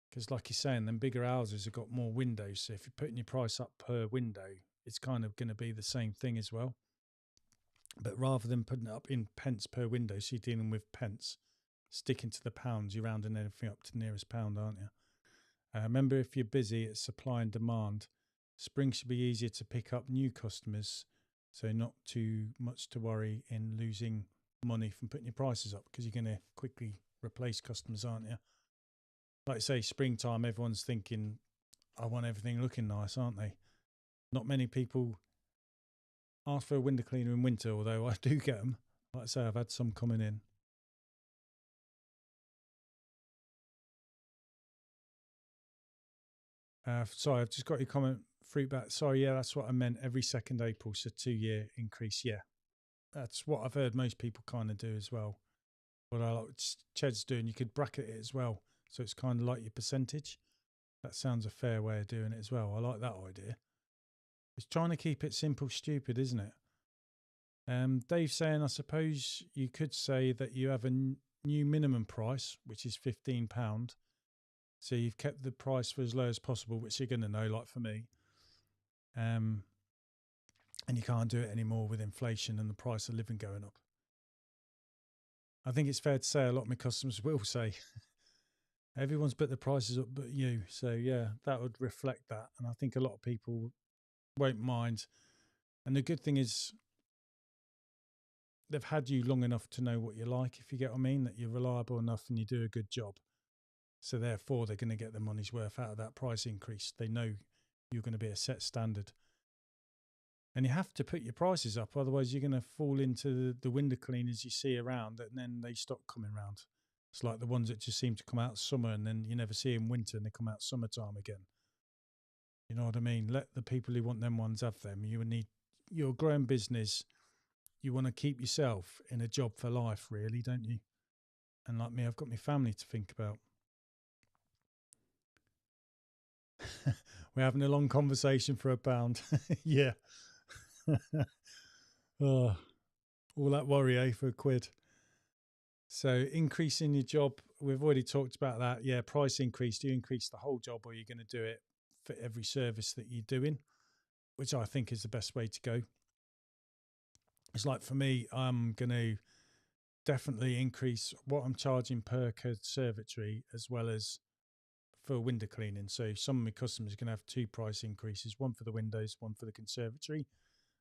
Because like you're saying, them bigger houses have got more windows. So if you're putting your price up per window, it's kind of going to be the same thing as well. But rather than putting it up in pence per window, so you're dealing with pence, sticking to the pounds, you're rounding everything up to the nearest pound, aren't you? Remember, if you're busy, it's supply and demand. Spring should be easier to pick up new customers, so not too much to worry in losing money from putting your prices up, because you're going to quickly replace customers, aren't you? Like I say, springtime, everyone's thinking, I want everything looking nice, aren't they? Not many people ask for a window cleaner in winter, although I do get them. Like I say, I've had some coming in. Sorry, I've just got your comment, fruit bat. Sorry, yeah, that's what I meant. Every second April, so 2-year increase. Yeah, that's what I've heard most people kind of do as well. What I like Ched's doing, you could bracket it as well, so it's kind of like your percentage. That sounds a fair way of doing it as well. I like that idea. It's trying to keep it simple, stupid, isn't it? Dave's saying, I suppose you could say that you have a new minimum price, which is £15. So you've kept the price for as low as possible, which you're going to know, like for me. And you can't do it anymore with inflation and the price of living going up. I think it's fair to say a lot of my customers will say, everyone's put the prices up but you. So yeah, that would reflect that. And I think a lot of people won't mind. And the good thing is they've had you long enough to know what you like, if you get what I mean, that you're reliable enough and you do a good job. So therefore they're going to get their money's worth out of that price increase. They know you're going to be a set standard. And you have to put your prices up, otherwise you're going to fall into the window cleaners you see around, and then they stop coming around. It's like the ones that just seem to come out summer and then you never see them winter and they come out summertime again. You know what I mean? Let the people who want them ones have them. You're a growing business. You want to keep yourself in a job for life, really, don't you? And like me, I've got my family to think about. We're having a long conversation for £1. Yeah. Oh, all that worry, for £1. So increasing your job, we've already talked about that. Yeah, price increase. Do you increase the whole job, or are you going to do it for every service that you're doing? Which I think is the best way to go. It's like for me, I'm going to definitely increase what I'm charging per conservatory as well as for window cleaning. So some of my customers are going to have 2 price increases, one for the windows, one for the conservatory.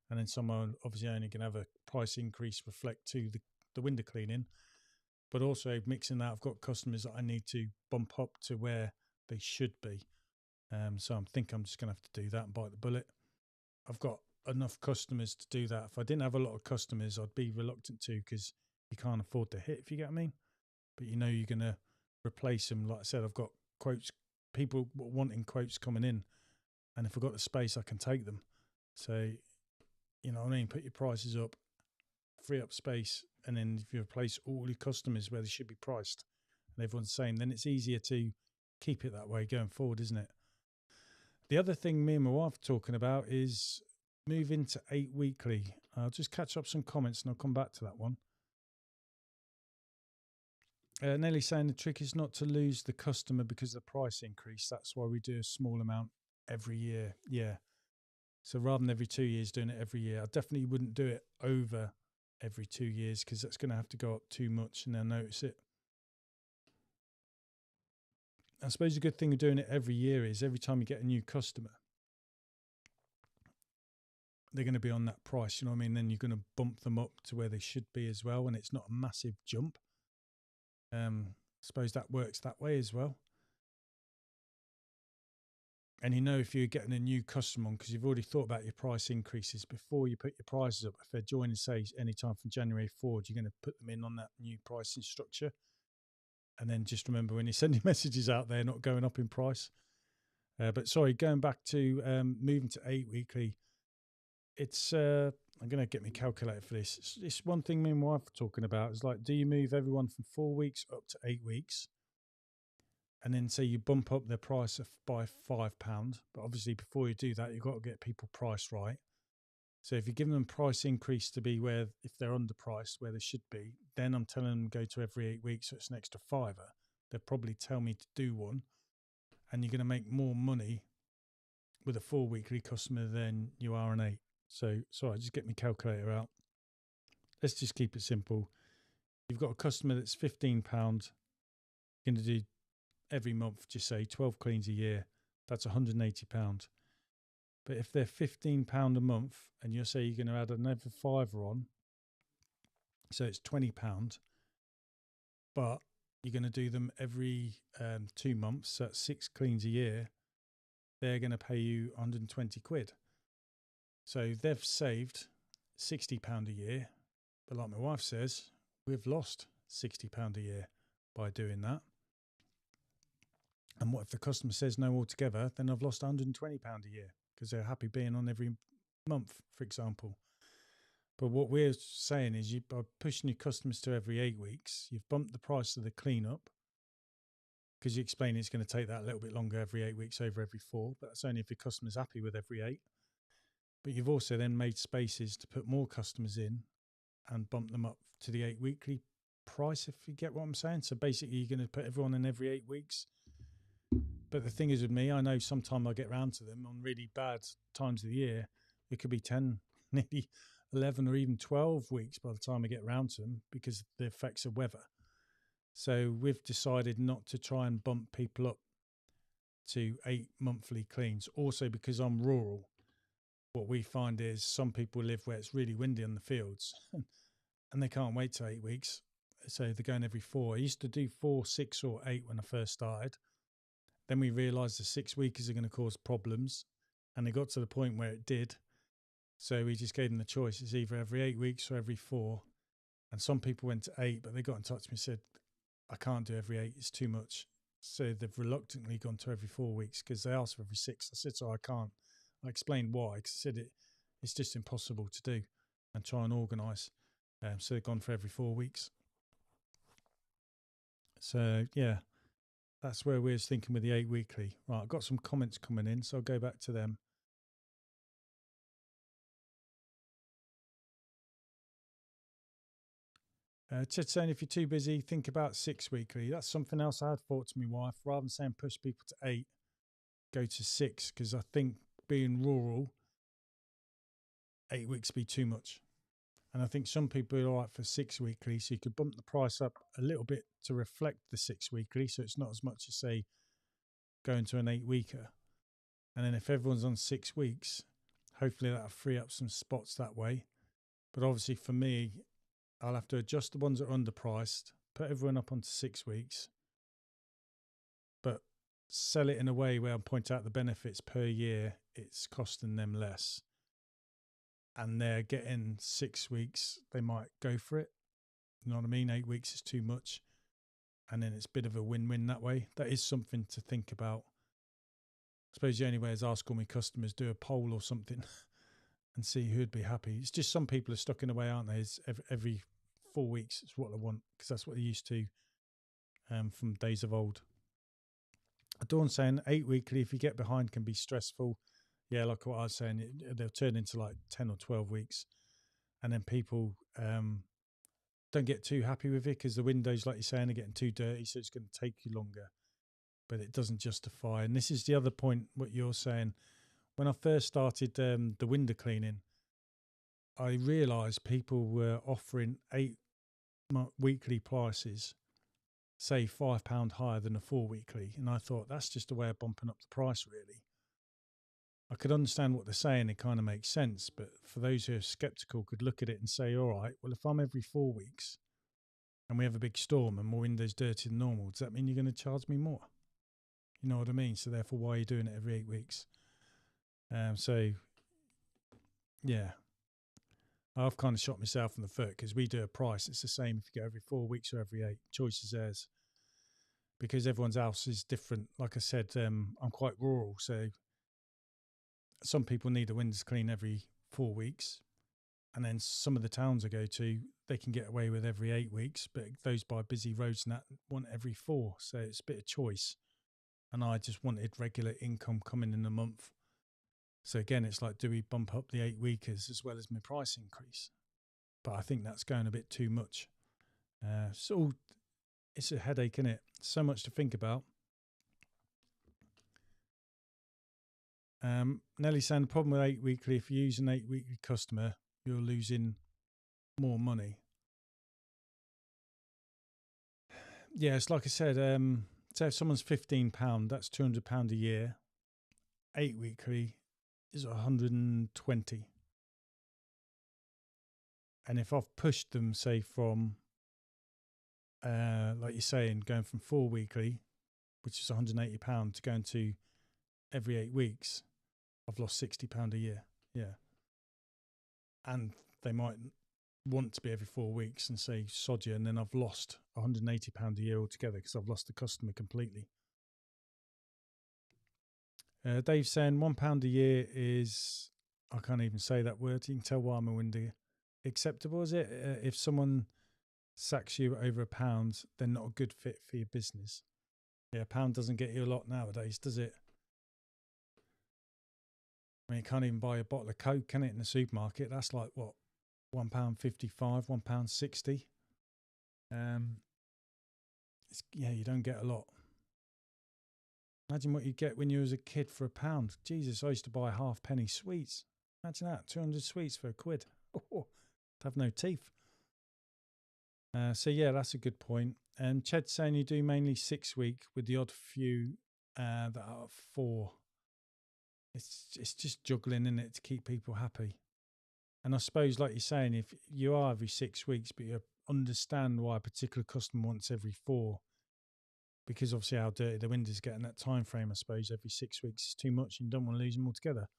And then some are obviously only going to have a price increase reflect to the window cleaning. But also mixing that, I've got customers that I need to bump up to where they should be. So I think I'm just going to have to do that and bite the bullet. I've got enough customers to do that. If I didn't have a lot of customers, I'd be reluctant to, because you can't afford to hit, if you get what I mean. But you know you're going to replace them. Like I said, I've got quotes, people wanting quotes coming in. And if I've got the space, I can take them. So, you know what I mean? Put your prices up, free up space, and then if you replace all your customers where they should be priced and everyone's the same, then it's easier to keep it that way going forward, isn't it? The other thing me and my wife are talking about is moving to 8 weekly. I'll just catch up some comments and I'll come back to that one. Nelly saying the trick is not to lose the customer because of the price increase. That's why we do a small amount every year. Yeah. So rather than every 2 years, doing it every year, I definitely wouldn't do it over every 2 years, because that's going to have to go up too much and they'll notice it. I suppose the good thing of doing it every year is every time you get a new customer, they're going to be on that price, you know what I mean? Then you're going to bump them up to where they should be as well, and it's not a massive jump. I suppose that works that way as well. And you know, if you're getting a new customer on, because you've already thought about your price increases before you put your prices up. If they're joining, say, anytime from January forward, you're going to put them in on that new pricing structure. And then just remember, when you send your messages out, they're not going up in price. But sorry, going back to moving to 8 weekly, it's I'm going to get my calculator for this. It's one thing me and my wife are talking about. Is like, do you move everyone from 4 weeks up to 8 weeks? And then say you bump up their price by £5. But obviously before you do that, you've got to get people priced right. So if you give them price increase to be where, if they're underpriced, where they should be, then I'm telling them go to every 8 weeks, so it's an extra £5. They'll probably tell me to do one. And you're going to make more money with a 4 weekly customer than you are an 8. So, sorry, just get my calculator out. Let's just keep it simple. You've got a customer that's £15, going to do every month, just say 12 cleans a year. That's £180. But if they're £15 a month and you say you're going to add another £5 on, so it's £20, but you're going to do them every 2 months, so that's 6 cleans a year, they're going to pay you £120. So they've saved £60 a year. But like my wife says, we've lost £60 a year by doing that. And what if the customer says no altogether, then I've lost £120 a year because they're happy being on every month, for example. But what we're saying is, by pushing your customers to every 8 weeks, you've bumped the price of the cleanup, because you explain it's going to take that a little bit longer every 8 weeks over every 4, but that's only if your customer's happy with every 8. but you've also then made spaces to put more customers in and bump them up to the 8 weekly price, if you get what I'm saying. So basically, you're going to put everyone in every 8 weeks. But the thing is with me, I know sometime I get round to them on really bad times of the year. It could be 10, nearly 11 or even 12 weeks by the time I get round to them because of the effects of weather. So we've decided not to try and bump people up to 8 monthly cleans. Also because I'm rural, what we find is some people live where it's really windy on the fields and they can't wait till 8 weeks. So they're going every 4. I used to do 4, 6 or 8 when I first started. Then we realised the 6 weekers are going to cause problems, and it got to the point where it did. So we just gave them the choice. It's either every 8 weeks or every 4. And some people went to 8, but they got in touch with me and said, I can't do every 8, it's too much. So they've reluctantly gone to every 4 weeks because they asked for every 6. I said, so I can't. I explained why, because I said it's just impossible to do and try and organise. So they've gone for every 4 weeks. So, yeah, that's where we was thinking with the 8 weekly. Right, I've got some comments coming in, so I'll go back to them. Ted saying, if you're too busy, think about 6 weekly. That's something else I had thought to my wife. Rather than saying push people to 8, go to 6, because I think being rural, 8 weeks would be too much. And I think some people are all right for 6 weekly, so you could bump the price up a little bit to reflect the 6 weekly, so it's not as much as, say, going to an 8 weeker. And then if everyone's on 6 weeks, hopefully that'll free up some spots that way. But obviously for me, I'll have to adjust the ones that are underpriced, put everyone up onto 6 weeks, but sell it in a way where I point out the benefits per year, it's costing them less. And they're getting 6 weeks, they might go for it. You know what I mean? 8 weeks is too much. And then it's a bit of a win-win that way. That is something to think about. I suppose the only way is ask all my customers, do a poll or something and see who'd be happy. It's just some people are stuck in a way, aren't they? It's every 4 weeks, it's what they want because that's what they're used to from days of old. Dawn saying 8 weekly, if you get behind, can be stressful. Yeah, like what I was saying, they'll turn into like 10 or 12 weeks. And then people don't get too happy with it because the windows, like you're saying, are getting too dirty. So it's going to take you longer. But it doesn't justify. And this is the other point, what you're saying. When I first started the window cleaning, I realised people were offering 8 weekly prices, say £5 higher than a 4 weekly. And I thought, that's just a way of bumping up the price, really. I could understand what they're saying, it kind of makes sense. But for those who are sceptical, could look at it and say, all right, well, if I'm every 4 weeks and we have a big storm and my window's dirtier than normal, does that mean you're going to charge me more? You know what I mean? So therefore, why are you doing it every 8 weeks? So, yeah, I've kind of shot myself in the foot because we do a price. It's the same if you go every 4 weeks or every 8. Choice is theirs because everyone's house is different. Like I said, I'm quite rural, so some people need the windows clean every 4 weeks. And then some of the towns I go to, they can get away with every 8 weeks, but those by busy roads and that want every 4. So it's a bit of choice. And I just wanted regular income coming in a month. So again, it's like, do we bump up the 8 weekers as well as my price increase? But I think that's going a bit too much. So it's a headache, isn't it? So much to think about. Nelly saying the problem with 8 weekly, if you use an 8 weekly customer, you're losing more money. Yeah, it's like I said, say if someone's £15, that's £200 a year. 8 weekly is 120. And if I've pushed them, say from, like you're saying, going from 4 weekly, which is £180, to going to every 8 weeks, I've lost £60 a year. Yeah. And they might want to be every 4 weeks and say, sod you, and then I've lost £180 a year altogether because I've lost the customer completely. Dave's saying £1 a year is, I can't even say that word. You can tell why I'm a windy. Acceptable, is it? If someone sacks you over £1, they're not a good fit for your business. Yeah, £1 doesn't get you a lot nowadays, does it? I mean, you can't even buy a bottle of Coke, can it, in the supermarket? That's like what, £1.55, £1.60. Yeah, you don't get a lot. Imagine what you get when you was a kid for £1. Jesus, I used to buy halfpenny sweets. Imagine that, 200 sweets for £1. Oh, have no teeth. So yeah, that's a good point. Ched's saying you do mainly 6 week with the odd few that are 4. It's just juggling in it to keep people happy. And I suppose, like you're saying, if you are every 6 weeks, but you understand why a particular customer wants every 4, because obviously how dirty the windows get in that time frame, I suppose every 6 weeks is too much and you don't want to lose them altogether.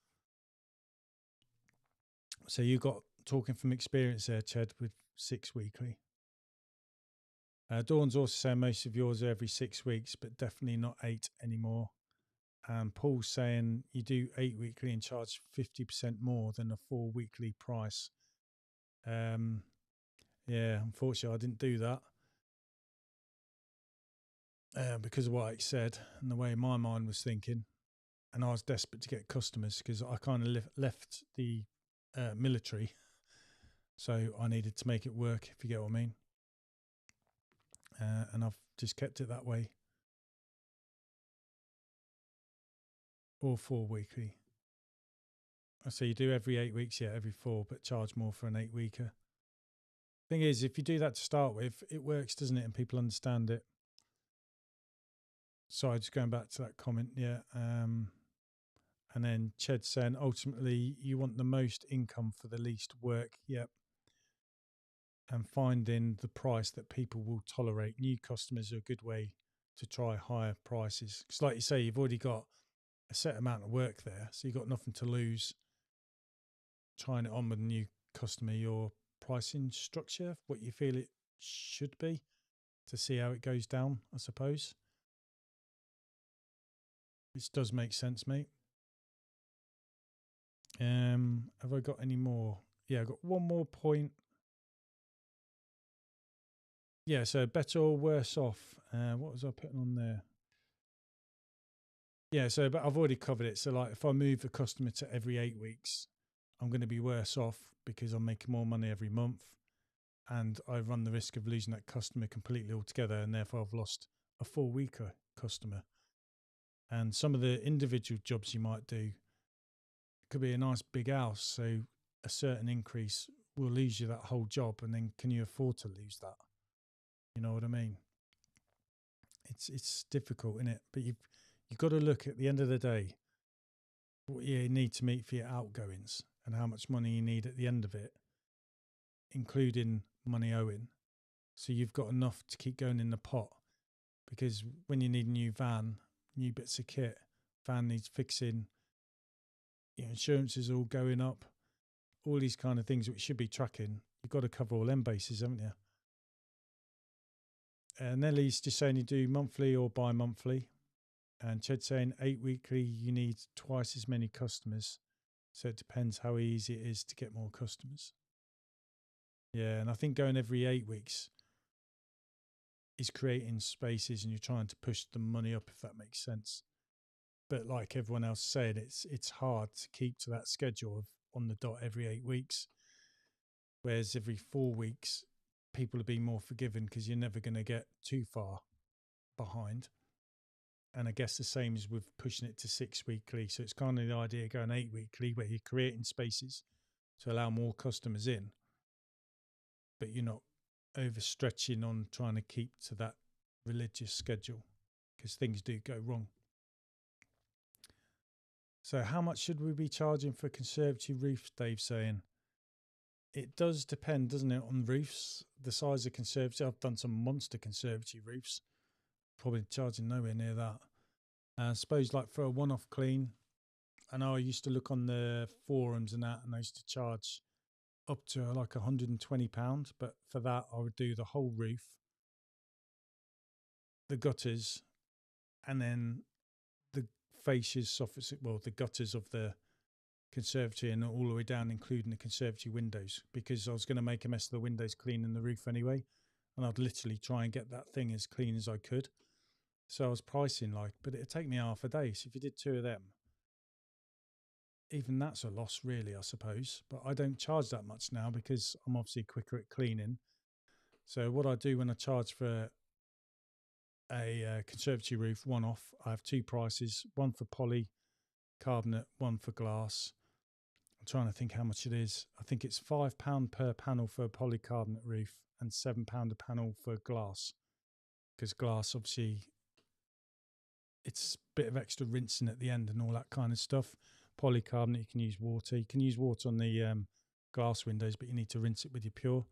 So you got talking from experience there, Ched, with 6 weekly. Dawn's also saying most of yours are every 6 weeks, but definitely not 8 anymore. And Paul's saying you do 8 weekly and charge 50% more than a 4 weekly price. Yeah, unfortunately, I didn't do that because of what I said and the way my mind was thinking. And I was desperate to get customers because I kind of left the military. So I needed to make it work, if you get what I mean. And I've just kept it that way. Or 4 weekly. So you do every 8 weeks, yeah, every 4, but charge more for an 8 weeker. Thing is, if you do that to start with, it works, doesn't it? And people understand it. Sorry, just going back to that comment, yeah. And then Ched saying, ultimately, you want the most income for the least work, yep. And finding the price that people will tolerate. New customers are a good way to try higher prices. Because like you say, you've already got a set amount of work there, so you've got nothing to lose. Trying it on with a new customer, your pricing structure, what you feel it should be, to see how it goes down, I suppose. Which does make sense, mate. Have I got any more? Yeah, I've got one more point. Yeah, so better or worse off. What was I putting on there? Yeah, so but I've already covered it. So like if I move the customer to every 8 weeks, I'm going to be worse off because I'm making more money every month. And I run the risk of losing that customer completely altogether. And therefore I've lost a 4 weeker customer. And some of the individual jobs you might do could be a nice big house. So a certain increase will lose you that whole job. And then can you afford to lose that? You know what I mean? It's difficult, isn't it? But you've got to look at the end of the day what you need to meet for your outgoings and how much money you need at the end of it, including money owing. So you've got enough to keep going in the pot, because when you need a new van, new bits of kit, van needs fixing, insurance is all going up, all these kind of things which should be tracking. You've got to cover all them bases, haven't you? Nellie's just saying you do monthly or bi-monthly. And Ched's saying 8 weekly, you need twice as many customers. So it depends how easy it is to get more customers. Yeah, and I think going every 8 weeks is creating spaces and you're trying to push the money up, if that makes sense. But like everyone else said, it's hard to keep to that schedule of on the dot every 8 weeks. Whereas every 4 weeks, people are being more forgiving because you're never going to get too far behind. And I guess the same as with pushing it to 6 weekly. So it's kind of the idea of going 8 weekly where you're creating spaces to allow more customers in, but you're not overstretching on trying to keep to that religious schedule, because things do go wrong. So how much should we be charging for conservatory roofs, Dave's saying? It does depend, doesn't it, on roofs, the size of conservatory. I've done some monster conservatory roofs, probably charging nowhere near that. I suppose like for a one-off clean, I know I used to look on the forums and that, and I used to charge up to like £120, but for that I would do the whole roof, the gutters, and then the fascias, soffits, well, the gutters of the conservatory and all the way down, including the conservatory windows, because I was going to make a mess of the windows cleaning the roof anyway, and I'd literally try and get that thing as clean as I could. So I was pricing like, but it'd take me half a day. So if you did 2 of them, even that's a loss, really, I suppose. But I don't charge that much now because I'm obviously quicker at cleaning. So what I do when I charge for a conservatory roof one off, I have two prices: one for polycarbonate, one for glass. I'm trying to think how much it is. I think it's £5 per panel for a polycarbonate roof and £7 a panel for glass. Because glass, obviously, it's a bit of extra rinsing at the end and all that kind of stuff. Polycarbonate, you can use water. You can use water on the glass windows, but you need to rinse it with your Pure.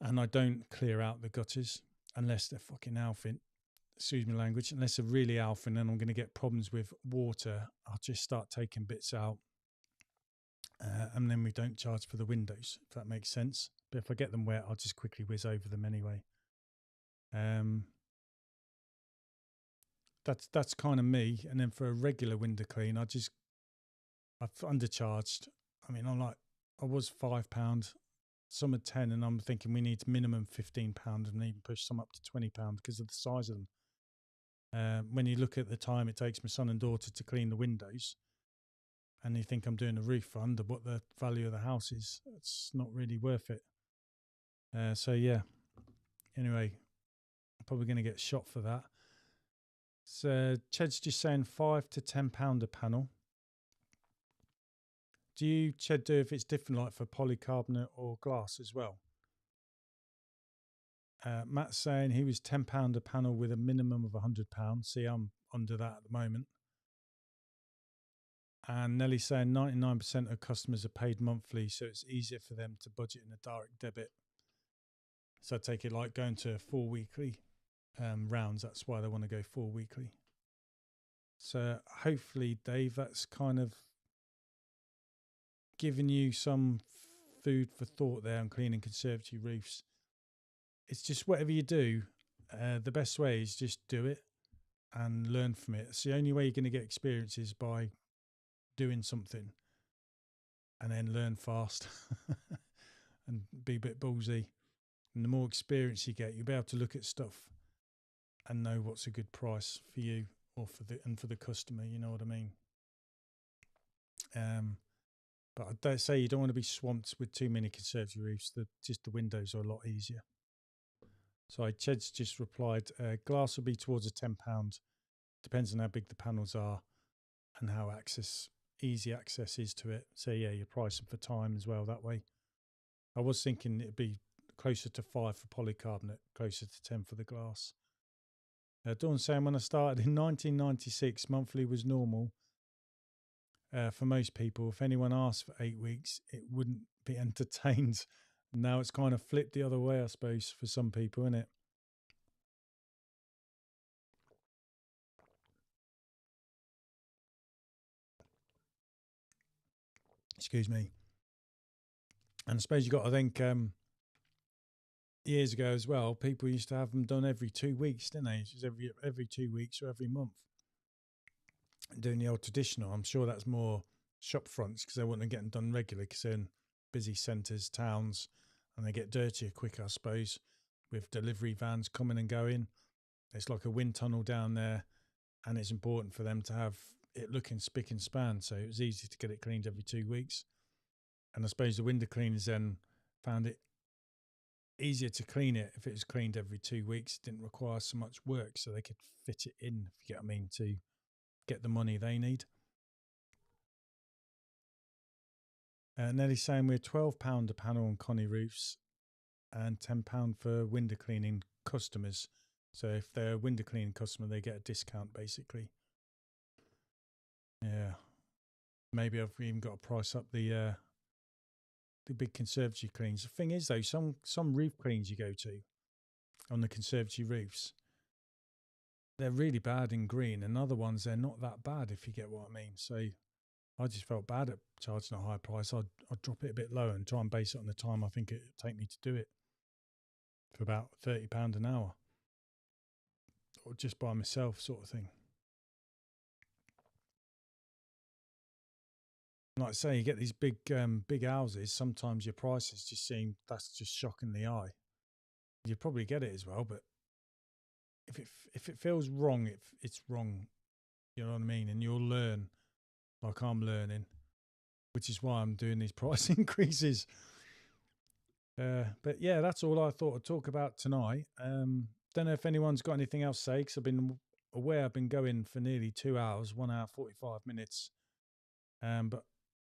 And I don't clear out the gutters unless they're fucking alphing. Excuse me language. Unless they're really alphing and I'm going to get problems with water, I'll just start taking bits out. And then we don't charge for the windows, if that makes sense. But if I get them wet, I'll just quickly whiz over them anyway. That's kind of me. And then for a regular window clean, I've undercharged. I mean, I was £5, some are 10, and I'm thinking we need minimum £15 and even push some up to £20 because of the size of them. When you look at the time it takes my son and daughter to clean the windows, and you think I'm doing a roof for under what the value of the house is, it's not really worth it. So yeah. Anyway, I'm probably going to get shot for that. So Ched's just saying £5 to £10 a panel. Do you, Ched, do if it's different, like for polycarbonate or glass as well? Matt's saying he was £10 a panel with a minimum of £100. See, I'm under that at the moment. And Nelly's saying 99% of customers are paid monthly, so it's easier for them to budget in a direct debit. So I take it like going to 4 weekly rounds. That's why they want to go 4 weekly. So hopefully, Dave, that's kind of giving you some food for thought there on cleaning conservatory roofs. It's just whatever you do, the best way is just do it and learn from it. It's the only way you're going to get experience is by doing something and then learn fast and be a bit ballsy. And the more experience you get, you'll be able to look at stuff and know what's a good price for you or for the customer. You know what I mean? But I don't say you don't want to be swamped with too many conservatory roofs. Just the windows are a lot easier. So Ched's just replied, glass will be towards a £10. Depends on how big the panels are and how easy access is to it. So yeah, you're pricing for time as well that way. I was thinking it'd be closer to 5 for polycarbonate, closer to 10 for the glass. Dawn's saying when I started in 1996, monthly was normal for most people. If anyone asked for 8 weeks, it wouldn't be entertained. Now it's kind of flipped the other way, I suppose, for some people, isn't it? Excuse me. And I suppose you've got to think years ago as well, people used to have them done every 2 weeks, didn't they? Just every 2 weeks or every month. Doing the old traditional. I'm sure that's more shop fronts because they wouldn't get them done regularly because they're in busy centres, towns, and they get dirtier quicker, I suppose, with delivery vans coming and going. It's like a wind tunnel down there, and it's important for them to have it looking spick and span. So it was easy to get it cleaned every 2 weeks. And I suppose the window cleaners then found it easier to clean it if it was cleaned every 2 weeks. It didn't require so much work, so they could fit it in, if you get what I mean, to get the money they need. Nelly's saying we're £12 a panel on Connie roofs and £10 for window cleaning customers. So if they're a window cleaning customer, they get a discount basically. Yeah. Maybe I've even got to price up the big conservatory cleans. The thing is though, some roof cleans you go to on the conservatory roofs, they're really bad in green, and other ones they're not that bad, if you get what I mean. So I just felt bad at charging a high price. I'd drop it a bit lower and try and base it on the time I think it would take me to do it for about £30 an hour, or just by myself, sort of thing. Like I say, you get these big houses. Sometimes your prices just seem that's just shocking the eye. You probably get it as well, but if it feels wrong, it's wrong. You know what I mean? And you'll learn like I'm learning, which is why I'm doing these price increases. But yeah, that's all I thought I'd talk about tonight. Don't know if anyone's got anything else to say, because I've been aware I've been going for nearly 2 hours, 1 hour 45 minutes. But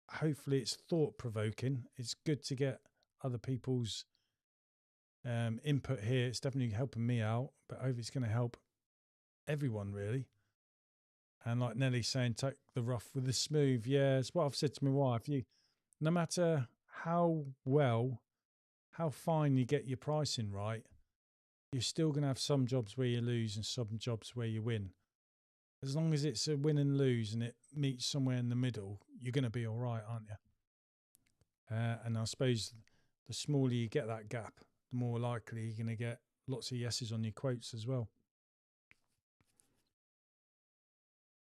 hopefully it's thought provoking. It's good to get other people's input here. It's definitely helping me out, but I hope it's going to help everyone really. And like Nelly's saying, take the rough with the smooth. Yeah, it's what I've said to my wife. No matter how fine you get your pricing right, you're still going to have some jobs where you lose and some jobs where you win. As long as it's a win and lose and it meets somewhere in the middle, you're going to be all right, aren't you? And I suppose the smaller you get that gap, the more likely you're going to get lots of yeses on your quotes as well.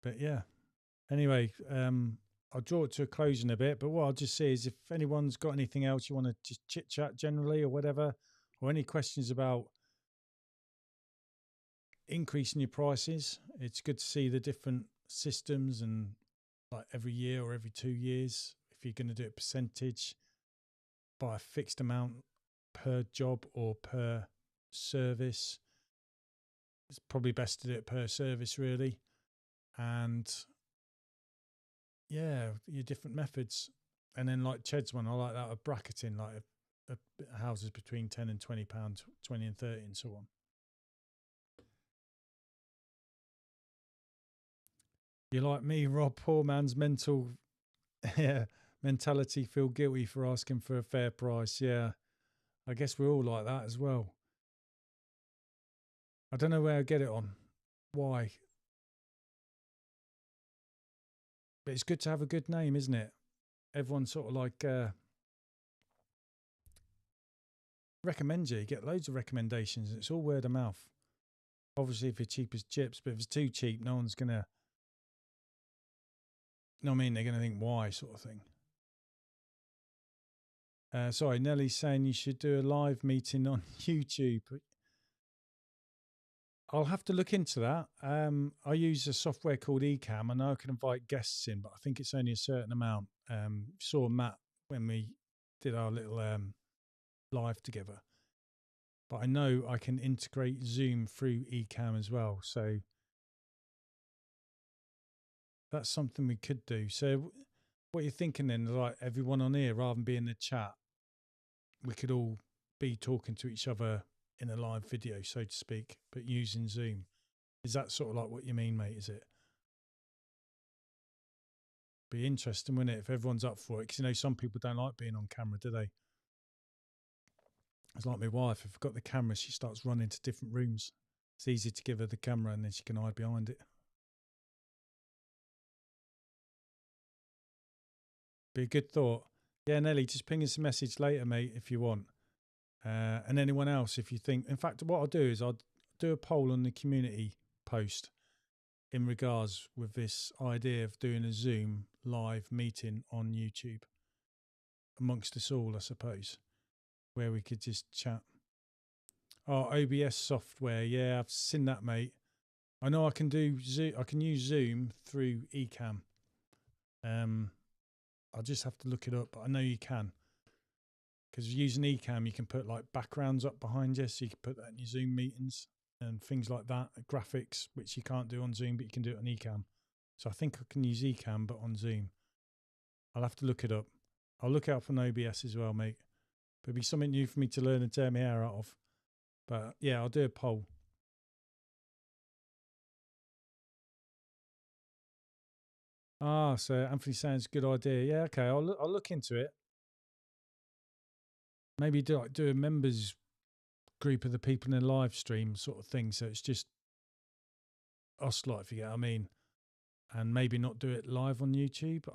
But yeah, anyway, I'll draw it to a close in a bit. But what I'll just say is, if anyone's got anything else you want to just chit chat generally or whatever, or any questions about increasing your prices, it's good to see the different systems, and like every year or every 2 years, if you're going to do a percentage by a fixed amount per job or per service, it's probably best to do it per service really. And yeah, your different methods. And then like Ched's one, I like that of bracketing, like houses between £10 and £20, 20 and 30 and so on. You're like me, Rob, poor man's mentality, feel guilty for asking for a fair price. Yeah, I guess we're all like that as well. I don't know where I get it on, why, but it's good to have a good name, isn't it? Everyone sort of like recommends you. You get loads of recommendations. It's all word of mouth. Obviously, if you're cheap as chips, but if it's too cheap, no one's gonna. No, I mean they're gonna think why, sort of thing. Sorry, Nellie's saying you should do a live meeting on YouTube. I'll have to look into that. I use a software called Ecamm. I know I can invite guests in, but I think it's only a certain amount. Saw Matt when we did our little live together. But I know I can integrate Zoom through Ecamm as well. So that's something we could do. So what you're thinking then, like everyone on here, rather than being in the chat, we could all be talking to each other in a live video, so to speak, but using Zoom. Is that sort of like what you mean, mate? Is it? Be interesting, wouldn't it, if everyone's up for it? Because, you know, some people don't like being on camera, do they? It's like my wife. If I've got the camera, she starts running to different rooms. It's easy to give her the camera and then she can hide behind it. Be a good thought. Yeah, Nelly, just ping us a message later, mate, if you want. And anyone else, if you think. In fact, what I'll do is I'll do a poll on the community post in regards with this idea of doing a Zoom live meeting on YouTube amongst us all, I suppose, where we could just chat. Oh, OBS software. Yeah, I've seen that, mate. I know I can do Zoom. I can use Zoom through Ecamm. I'll just have to look it up, but I know you can. Because using Ecamm, you can put like backgrounds up behind you, so you can put that in your Zoom meetings and things like that, graphics, which you can't do on Zoom, but you can do it on Ecamm. So I think I can use Ecamm, but on Zoom. I'll have to look it up. I'll look out for OBS as well, mate. It'll be something new for me to learn and tear my hair out of. But yeah, I'll do a poll. Ah, so Anthony sounds good idea. Yeah, okay, I'll look into it. Maybe do a members group of the people in a live stream sort of thing. So it's just us, like, if you get what I mean, and maybe not do it live on YouTube,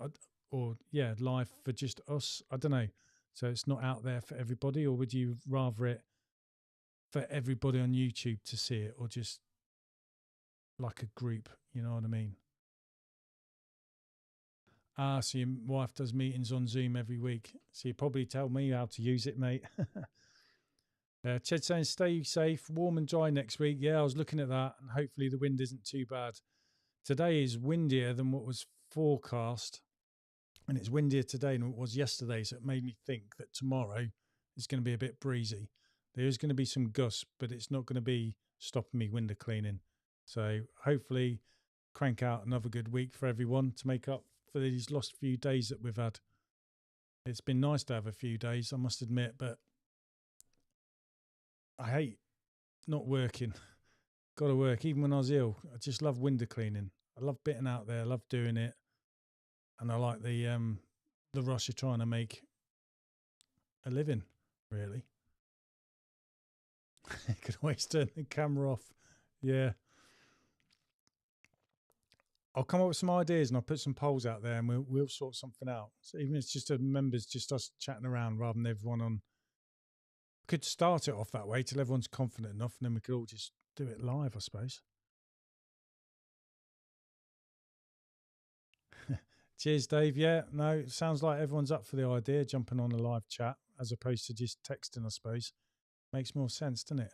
or yeah, live for just us. I don't know. So it's not out there for everybody, or would you rather it for everybody on YouTube to see it, or just like a group? You know what I mean? Ah, so your wife does meetings on Zoom every week. So you probably tell me how to use it, mate. Ched saying stay safe, warm and dry next week. Yeah, I was looking at that, and hopefully the wind isn't too bad. Today is windier than what was forecast, and it's windier today than it was yesterday, so it made me think that tomorrow is going to be a bit breezy. There is going to be some gusts, but it's not going to be stopping me window cleaning. So hopefully crank out another good week for everyone to make up for these lost few days that we've had. It's been nice to have a few days, I must admit, but I hate not working. Got to work even when I was ill. I just love window cleaning. I love bitting out there. I love doing it, and I like the rush of trying to make a living. Really, could always turn the camera off. Yeah, I'll come up with some ideas and I'll put some polls out there, and we'll sort something out. So even if it's just members, just us chatting around rather than everyone on. Could start it off that way till everyone's confident enough, and then we could all just do it live, I suppose. Cheers, Dave. Yeah, no, it sounds like everyone's up for the idea, jumping on a live chat as opposed to just texting, I suppose. Makes more sense, doesn't it?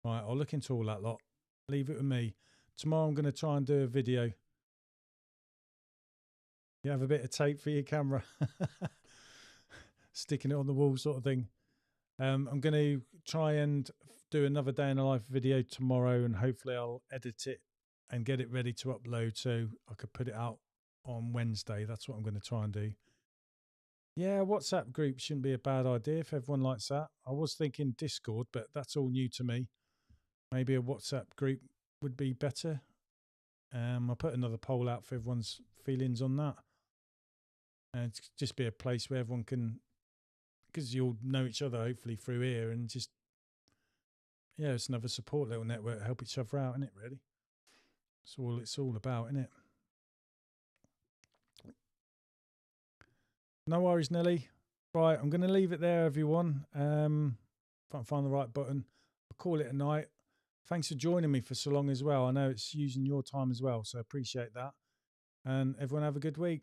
Right, I'll look into all that lot. Leave it with me. Tomorrow I'm going to try and do a video. You have a bit of tape for your camera. Sticking it on the wall sort of thing. I'm going to try and do another day in a life video tomorrow, and hopefully I'll edit it and get it ready to upload so I could put it out on Wednesday. That's what I'm going to try and do. Yeah, WhatsApp group shouldn't be a bad idea if everyone likes that. I was thinking Discord, but that's all new to me. Maybe a WhatsApp group would be better. I'll put another poll out for everyone's feelings on that. And it's just be a place where everyone can, because you'll know each other hopefully through here, and just, yeah, it's another support little network, help each other out, isn't it, really? That's all it's all about, isn't it? No worries, Nelly. Right, I'm going to leave it there, everyone. If I can find the right button, I'll call it a night. Thanks for joining me for so long as well. I know it's using your time as well, so I appreciate that. And everyone have a good week.